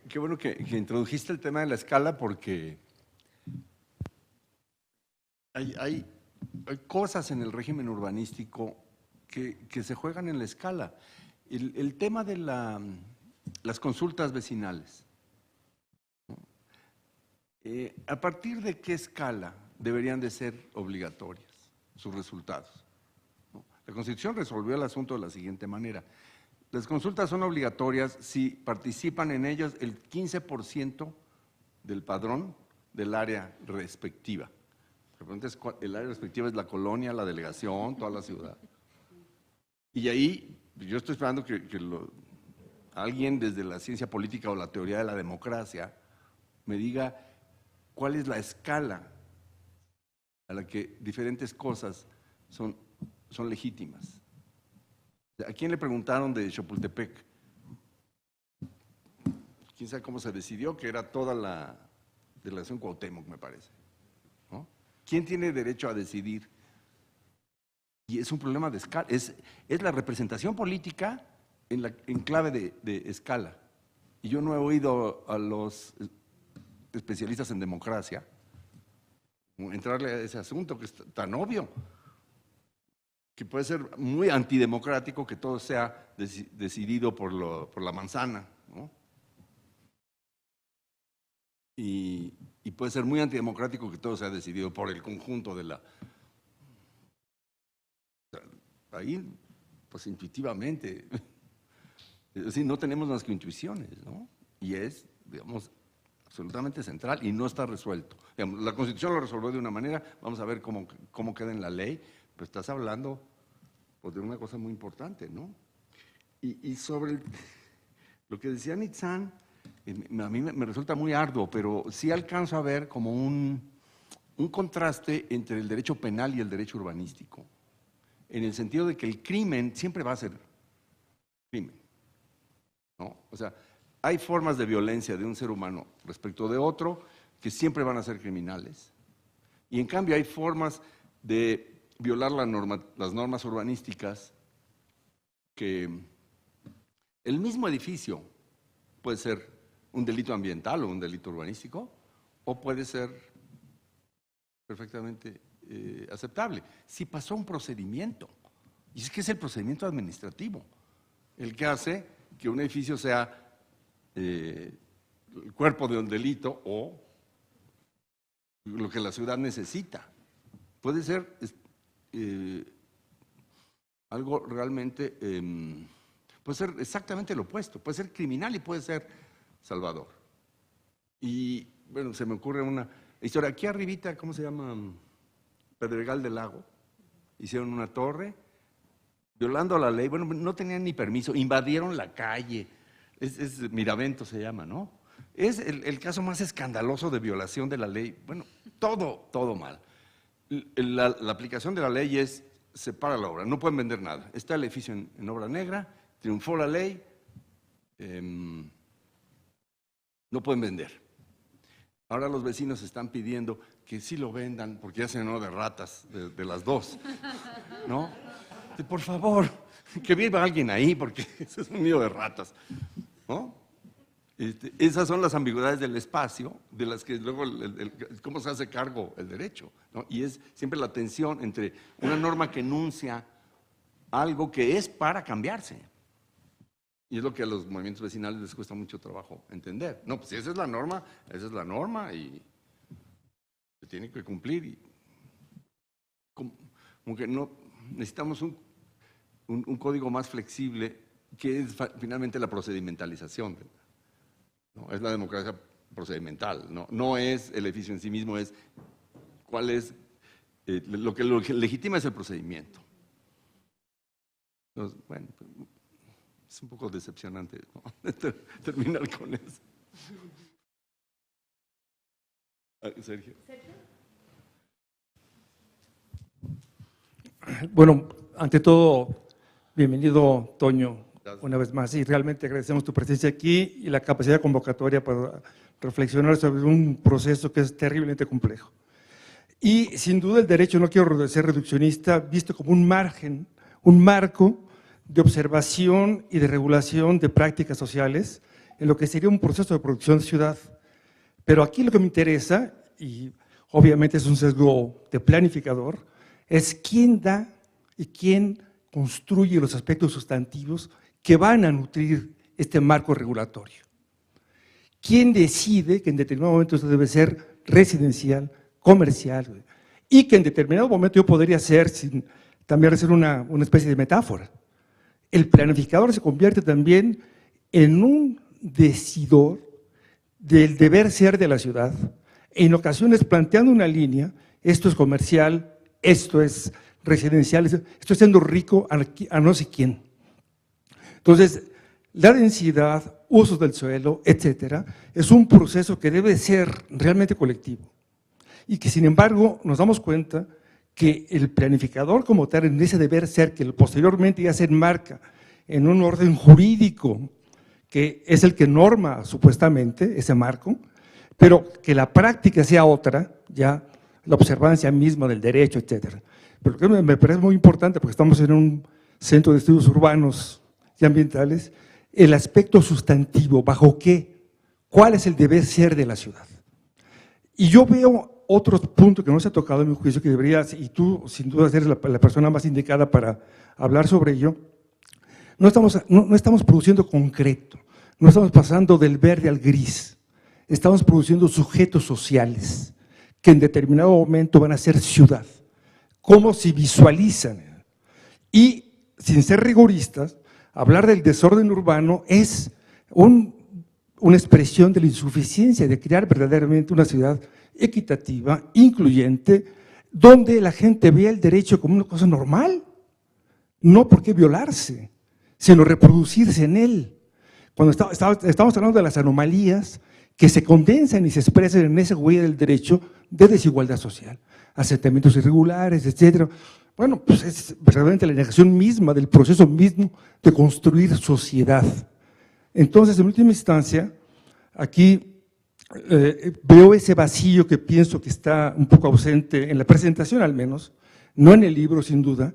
A: Qué bueno que introdujiste el tema de la escala, porque hay cosas en el régimen urbanístico que se juegan en la escala. El tema de las consultas vecinales. ¿A partir de qué escala deberían de ser obligatorias sus resultados? La Constitución resolvió el asunto de la siguiente manera. Las consultas son obligatorias si participan en ellas el 15% del padrón del área respectiva. El área respectiva es la colonia, la delegación, toda la ciudad. Y ahí yo estoy esperando que alguien desde la ciencia política o la teoría de la democracia me diga cuál es la escala a la que diferentes cosas son legítimas. ¿A quién le preguntaron de Chapultepec? ¿Quién sabe cómo se decidió? Que era toda la delegación Cuauhtémoc, me parece, ¿no? ¿Quién tiene derecho a decidir? Y es un problema de escala, es la representación política en clave de escala. Y yo no he oído a los especialistas en democracia entrarle a ese asunto que es tan obvio, que puede ser muy antidemocrático que todo sea decidido por la manzana, ¿no? Y puede ser muy antidemocrático que todo sea decidido por el conjunto de la... Ahí, pues intuitivamente, es decir, no tenemos más que intuiciones, ¿no? y es, digamos, absolutamente central y no está resuelto. Digamos, la Constitución lo resolvió de una manera, vamos a ver cómo queda en la ley, pero estás hablando pues, de una cosa muy importante, ¿no? Y sobre lo que decía Nitzan, a mí me resulta muy arduo, pero sí alcanzo a ver como un contraste entre el derecho penal y el derecho urbanístico, en el sentido de que el crimen siempre va a ser crimen, ¿no? O sea, hay formas de violencia de un ser humano respecto de otro que siempre van a ser criminales, y en cambio hay formas de violar las normas urbanísticas que el mismo edificio puede ser un delito ambiental o un delito urbanístico, o puede ser perfectamente aceptable. Si pasó un procedimiento, y es que es el procedimiento administrativo el que hace que un edificio sea el cuerpo de un delito o lo que la ciudad necesita. Puede ser algo realmente, puede ser exactamente lo opuesto, puede ser criminal y puede ser salvador. Y bueno, se me ocurre una historia, aquí arribita, ¿cómo se llama? Pedregal del Lago, hicieron una torre, violando la ley, bueno, no tenían ni permiso, invadieron la calle, es Miravento se llama, ¿no? Es el caso más escandaloso de violación de la ley, bueno, todo mal. La aplicación de la ley es, separa la obra, no pueden vender nada, está el edificio en obra negra, triunfó la ley, no pueden vender. Ahora los vecinos están pidiendo que sí lo vendan porque ya se llenó de ratas de las dos, ¿no? Por favor, que viva alguien ahí porque ese es un nido de ratas, ¿no? Esas son las ambigüedades del espacio de las que luego cómo se hace cargo el derecho, ¿no? Y es siempre la tensión entre una norma que enuncia algo que es para cambiarse. Y es lo que a los movimientos vecinales les cuesta mucho trabajo entender. No, pues si esa es la norma y se tiene que cumplir. Y como que no, necesitamos un código más flexible que es finalmente la procedimentalización. ¿No? Es la democracia procedimental, no es el edificio en sí mismo, es cuál es, lo que legitima es el procedimiento. Entonces, bueno, es un poco decepcionante, ¿no? Terminar con eso. Sergio.
O: Bueno, ante todo, bienvenido, Toño, una vez más, y realmente agradecemos tu presencia aquí y la capacidad convocatoria para reflexionar sobre un proceso que es terriblemente complejo. Y sin duda el derecho, no quiero ser reduccionista, visto como un margen, un marco de observación y de regulación de prácticas sociales en lo que sería un proceso de producción de ciudad. Pero aquí lo que me interesa, y obviamente es un sesgo de planificador, es quién da y quién construye los aspectos sustantivos que van a nutrir este marco regulatorio. ¿Quién decide que en determinado momento esto debe ser residencial, comercial, y que en determinado momento yo podría hacer, sin también hacer una especie de metáfora? El planificador se convierte también en un decidor del deber ser de la ciudad, en ocasiones planteando una línea, esto es comercial, esto es residencial, estoy siendo rico a no sé quién. Entonces, la densidad, usos del suelo, etcétera, es un proceso que debe ser realmente colectivo y que sin embargo nos damos cuenta que el planificador como tal en ese deber ser que posteriormente ya se enmarca en un orden jurídico que es el que norma supuestamente ese marco, pero que la práctica sea otra, ya la observancia misma del derecho, etcétera. Pero lo que me parece muy importante, porque estamos en un centro de estudios urbanos y ambientales, el aspecto sustantivo, ¿bajo qué? ¿Cuál es el deber ser de la ciudad? Y yo veo otro punto que no se ha tocado en mi juicio, que deberías, y tú sin duda eres la persona más indicada para hablar sobre ello, no estamos produciendo concreto, no estamos pasando del verde al gris, estamos produciendo sujetos sociales que en determinado momento van a ser ciudad, cómo se visualizan. Y sin ser rigoristas, hablar del desorden urbano es un una expresión de la insuficiencia de crear verdaderamente una ciudad equitativa, incluyente, donde la gente vea el derecho como una cosa normal, no por qué violarse, sino reproducirse en él. Cuando estamos hablando de las anomalías que se condensan y se expresan en esa huella del derecho de desigualdad social, asentamientos irregulares, etcétera. Bueno, pues es verdaderamente la negación misma del proceso mismo de construir sociedad. Entonces, en última instancia, aquí veo ese vacío que pienso que está un poco ausente en la presentación al menos, no en el libro sin duda.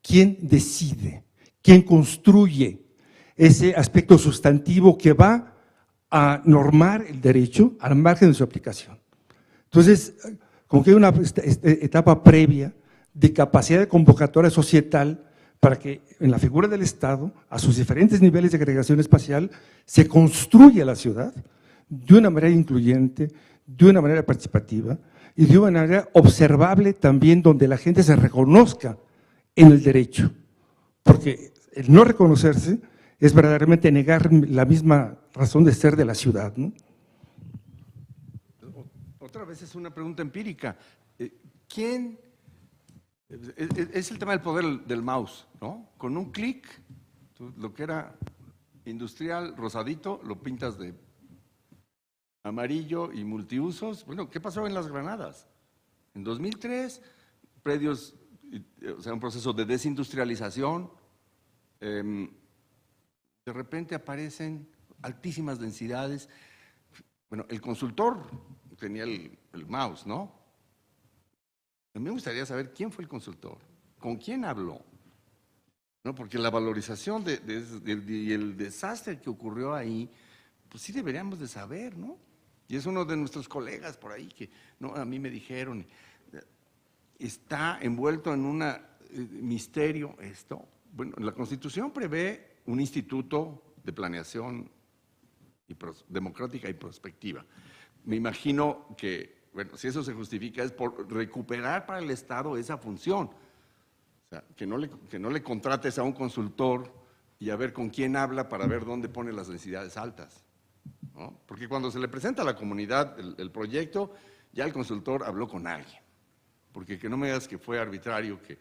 O: ¿Quién decide? ¿Quién construye ese aspecto sustantivo que va a normar el derecho al margen de su aplicación? Entonces, como que hay una etapa previa de capacidad de convocatoria societal para que en la figura del Estado, a sus diferentes niveles de agregación espacial, se construya la ciudad de una manera incluyente, de una manera participativa y de una manera observable también, donde la gente se reconozca en el derecho, porque el no reconocerse es verdaderamente negar la misma razón de ser de la ciudad, ¿no?
A: Otra vez es una pregunta empírica. ¿Quién? Es el tema del poder del mouse, ¿no? Con un clic, lo que era industrial, rosadito, lo pintas de amarillo y multiusos. Bueno, ¿qué pasó en Las Granadas? En 2003, predios, o sea, un proceso de desindustrialización, de repente aparecen altísimas densidades. Bueno, el consultor tenía el mouse, ¿no? A mí me gustaría saber quién fue el consultor, con quién habló, ¿no? Porque la valorización y el desastre que ocurrió ahí, pues sí deberíamos de saber, ¿no? Y es uno de nuestros colegas por ahí que, no, a mí me dijeron, está envuelto en un misterio esto. Bueno, la Constitución prevé un instituto de planeación democrática y prospectiva. Me imagino que, bueno, si eso se justifica es por recuperar para el Estado esa función. O sea, que no le contrates a un consultor y a ver con quién habla para ver dónde pone las densidades altas, ¿no? Porque cuando se le presenta a la comunidad el proyecto, ya el consultor habló con alguien. Porque que no me digas que fue arbitrario, que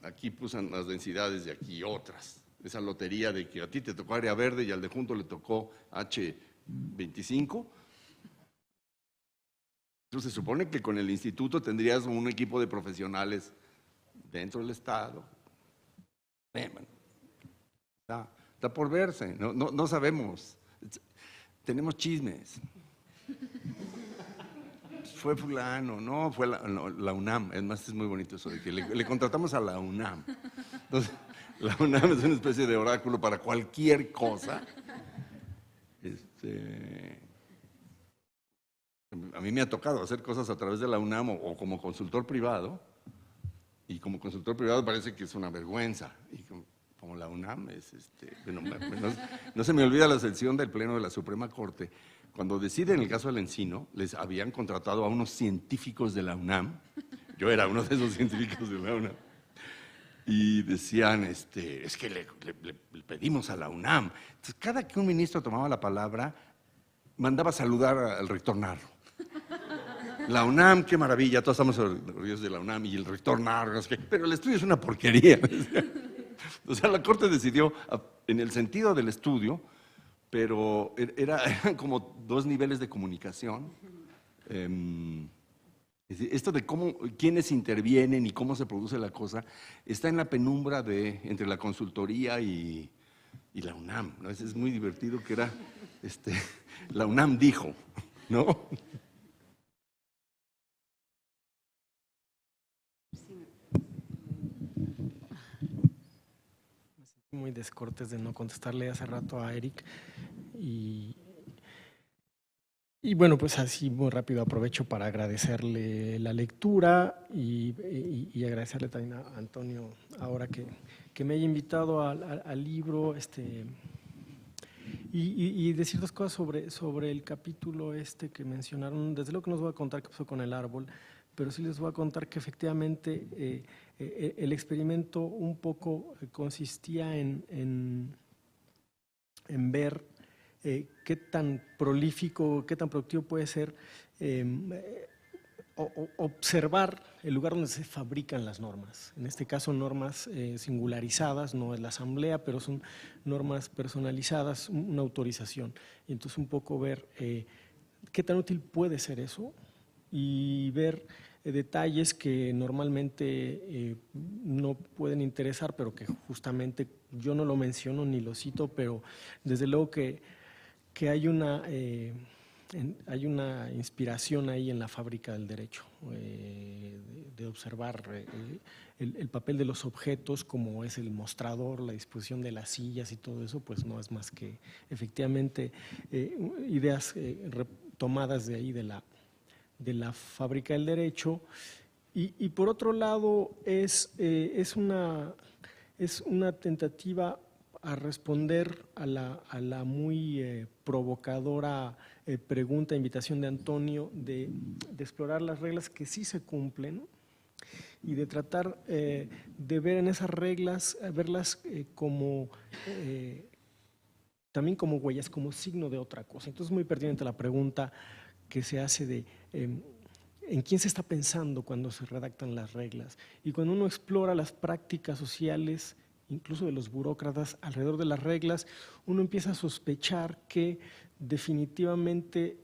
A: aquí pusan las densidades y aquí otras. Esa lotería de que a ti te tocó área verde y al de junto le tocó H25. Entonces se supone que con el instituto tendrías un equipo de profesionales dentro del Estado. Bueno, está por verse, no sabemos. Tenemos chismes. Fue fulano, no, fue la UNAM. Es más, es muy bonito eso de que le contratamos a la UNAM. Entonces, la UNAM es una especie de oráculo para cualquier cosa. A mí me ha tocado hacer cosas a través de la UNAM o como consultor privado, y como consultor privado parece que es una vergüenza. Y como la UNAM es, bueno, no se me olvida la sesión del Pleno de la Suprema Corte, cuando decide en el caso del Encino, les habían contratado a unos científicos de la UNAM, yo era uno de esos científicos de la UNAM, y decían, es que le pedimos a la UNAM. Entonces, cada que un ministro tomaba la palabra, mandaba saludar al rector Narro. La UNAM, qué maravilla, todos estamos orgullosos de la UNAM y el rector Narro, no sé qué, pero el estudio es una porquería. O sea, la Corte decidió en el sentido del estudio, pero eran como dos niveles de comunicación. Esto de quiénes intervienen y cómo se produce la cosa, está en la penumbra entre la consultoría y la UNAM, ¿no? Es muy divertido que era, la UNAM dijo, ¿no?
P: Muy descortés de no contestarle hace rato a Eric y bueno, pues así muy rápido aprovecho para agradecerle la lectura y agradecerle también a Antonio ahora que me haya invitado al libro y decir dos cosas sobre el capítulo que mencionaron. Desde luego que no os voy a contar qué pasó con el árbol, pero sí les voy a contar que efectivamente el experimento un poco consistía en ver qué tan prolífico, qué tan productivo puede ser observar el lugar donde se fabrican las normas. En este caso, normas singularizadas, no es la asamblea, pero son normas personalizadas, una autorización. Y entonces un poco ver qué tan útil puede ser eso y ver detalles que normalmente no pueden interesar, pero que justamente yo no lo menciono ni lo cito, pero desde luego que hay una inspiración ahí en la fábrica del derecho, de observar el papel de los objetos, como es el mostrador, la disposición de las sillas y todo eso, pues no es más que efectivamente ideas tomadas de ahí de la fábrica del derecho. Y por otro lado es una tentativa a responder a la muy provocadora pregunta, invitación de Antonio, de explorar las reglas que sí se cumplen y de tratar de ver en esas reglas, verlas también como huellas, como signo de otra cosa. Entonces es muy pertinente la pregunta que se hace de en quién se está pensando cuando se redactan las reglas. Y cuando uno explora las prácticas sociales, incluso de los burócratas alrededor de las reglas, uno empieza a sospechar que definitivamente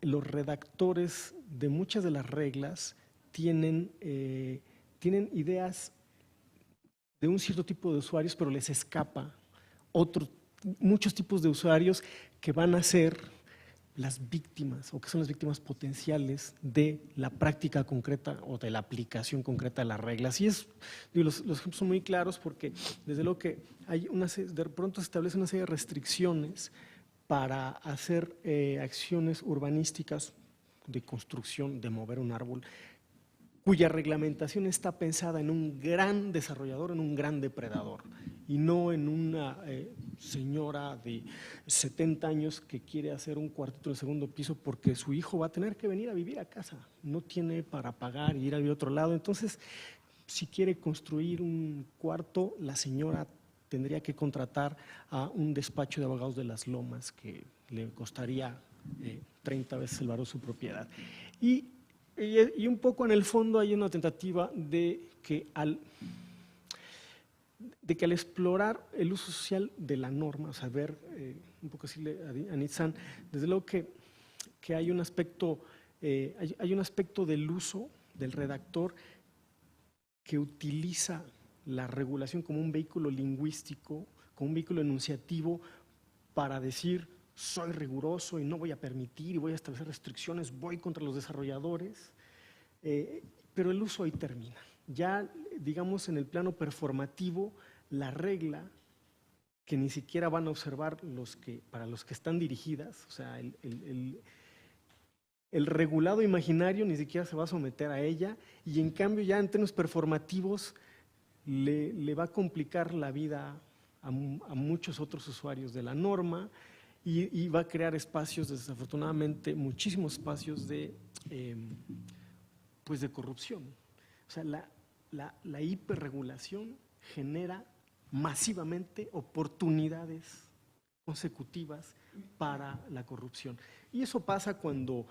P: los redactores de muchas de las reglas tienen ideas de un cierto tipo de usuarios, pero les escapa muchos tipos de usuarios que van a ser las víctimas o que son las víctimas potenciales de la práctica concreta o de la aplicación concreta de las reglas. Y los ejemplos son muy claros porque desde luego que de pronto se establece una serie de restricciones para hacer acciones urbanísticas de construcción, de mover un árbol, cuya reglamentación está pensada en un gran desarrollador, en un gran depredador, y no en una señora de 70 años que quiere hacer un cuartito en el segundo piso porque su hijo va a tener que venir a vivir a casa, no tiene para pagar y ir a vivir a otro lado. Entonces, si quiere construir un cuarto, la señora tendría que contratar a un despacho de abogados de Las Lomas que le costaría 30 veces el valor de su propiedad. Y un poco en el fondo hay una tentativa de que al explorar el uso social de la norma, o sea, ver, un poco decirle a Nitzan, desde luego que hay un aspecto del uso del redactor que utiliza la regulación como un vehículo lingüístico, como un vehículo enunciativo para decir soy riguroso y no voy a permitir y voy a establecer restricciones, voy contra los desarrolladores, pero el uso ahí termina. Ya, digamos, en el plano performativo, la regla que ni siquiera van a observar para los que están dirigidas, o sea, el regulado imaginario ni siquiera se va a someter a ella, y en cambio ya en términos performativos le va a complicar la vida a muchos otros usuarios de la norma y va a crear espacios, desafortunadamente, muchísimos espacios de corrupción. O sea, la hiperregulación genera masivamente oportunidades consecutivas para la corrupción. Y eso pasa cuando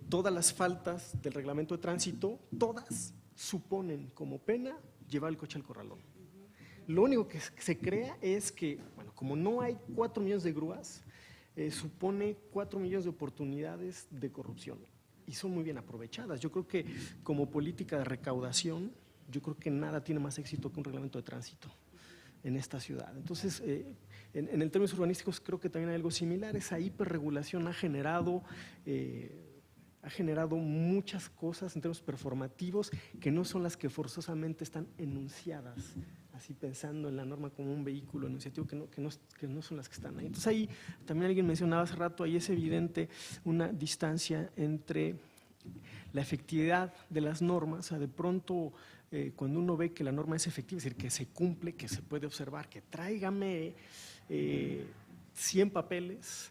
P: todas las faltas del reglamento de tránsito, todas suponen como pena llevar el coche al corralón. Lo único que se crea es que, bueno, como no hay 4 millones de grúas, supone 4 millones de oportunidades de corrupción y son muy bien aprovechadas. Yo creo que como política de recaudación, yo creo que nada tiene más éxito que un reglamento de tránsito en esta ciudad. Entonces, en el términos urbanísticos creo que también hay algo similar. Esa hiperregulación ha generado muchas cosas en términos performativos que no son las que forzosamente están enunciadas, así pensando en la norma como un vehículo enunciativo que no son las que están ahí. Entonces ahí también alguien mencionaba hace rato, ahí es evidente una distancia entre la efectividad de las normas. O sea, de pronto cuando uno ve que la norma es efectiva, es decir, que se cumple, que se puede observar, que tráigame 100 papeles,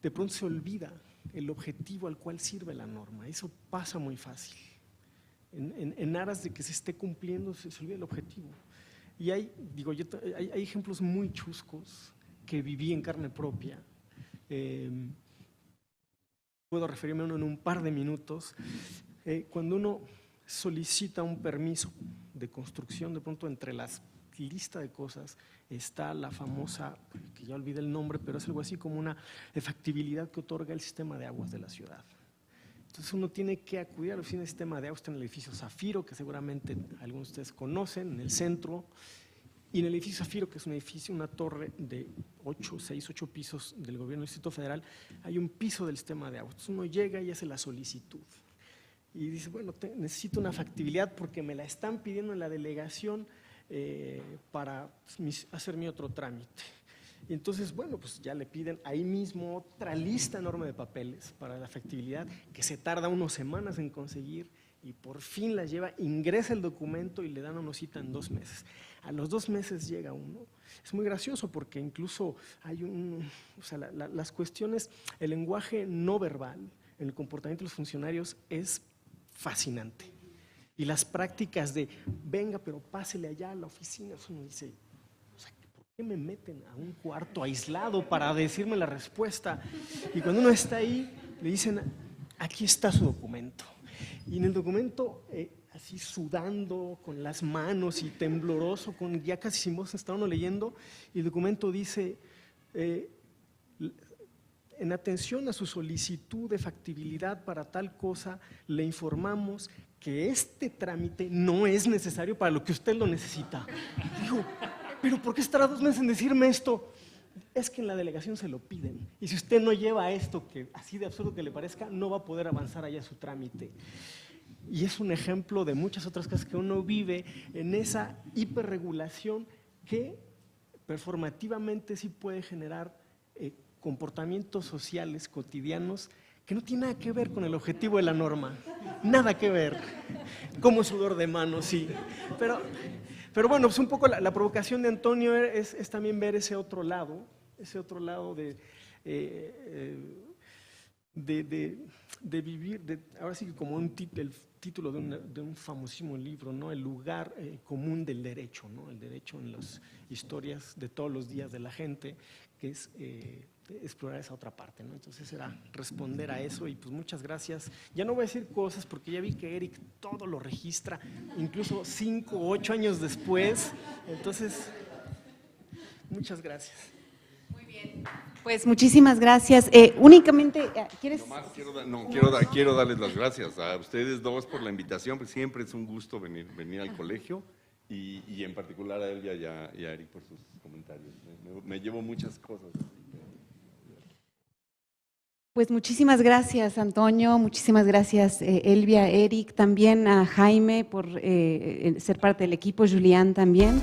P: de pronto se olvida el objetivo al cual sirve la norma. Eso pasa muy fácil. En aras de que se esté cumpliendo, se olvida el objetivo. Y hay ejemplos muy chuscos que viví en carne propia, Puedo referirme a uno en un par de minutos. Cuando uno solicita un permiso de construcción, de pronto entre las lista de cosas está la famosa, que ya olvidé el nombre, pero es algo así como una factibilidad que otorga el sistema de aguas de la ciudad. Entonces uno tiene que acudir al sistema de aguas, está en el edificio Zafiro, que seguramente algunos de ustedes conocen, en el centro, y en el edificio Zafiro, que es un edificio, una torre de 8 pisos del gobierno del Distrito Federal, hay un piso del sistema de aguas. Entonces uno llega y hace la solicitud. Y dice, bueno, necesito una factibilidad porque me la están pidiendo en la delegación para hacer mi otro trámite. Y entonces, bueno, pues ya le piden ahí mismo otra lista enorme de papeles para la factibilidad, que se tarda unas semanas en conseguir, y por fin la lleva, ingresa el documento y le dan una cita en 2 meses. A los 2 meses llega uno. Es muy gracioso porque incluso hay las cuestiones, el lenguaje no verbal, en el comportamiento de los funcionarios es fascinante. Y las prácticas de, venga, pero pásele allá a la oficina, uno dice, o sea, ¿por qué me meten a un cuarto aislado para decirme la respuesta? Y cuando uno está ahí, le dicen, aquí está su documento. Y en el documento, así sudando, con las manos y tembloroso, con ya casi sin voz, está uno leyendo, y el documento dice, en atención a su solicitud de factibilidad para tal cosa, le informamos que este trámite no es necesario para lo que usted lo necesita. Digo, ¿pero por qué estará 2 meses en decirme esto? Es que en la delegación se lo piden. Y si usted no lleva esto, que así de absurdo que le parezca, no va a poder avanzar allá su trámite. Y es un ejemplo de muchas otras cosas que uno vive en esa hiperregulación que performativamente sí puede generar comportamientos sociales cotidianos que no tiene nada que ver con el objetivo de la norma, nada que ver, como sudor de manos, sí, pero bueno, pues un poco la provocación de Antonio es también ver ese otro lado de vivir, ahora sí que como el título de un famosísimo libro, ¿no? El lugar común del derecho, ¿no? El derecho en las historias de todos los días de la gente, que es explorar esa otra parte, ¿no? Entonces era responder a eso y pues muchas gracias. Ya no voy a decir cosas porque ya vi que Eric todo lo registra, incluso 5 o 8 años después, entonces muchas gracias.
D: Muy bien. Pues muchísimas gracias. Únicamente, ¿quieres?
A: Quiero darles las gracias a ustedes dos por la invitación, porque siempre es un gusto venir al colegio y en particular a él y a Eric por sus comentarios. Me llevo muchas cosas.
D: Pues muchísimas gracias, Antonio, muchísimas gracias, Elvia, Eric, también a Jaime por ser parte del equipo, Julián también.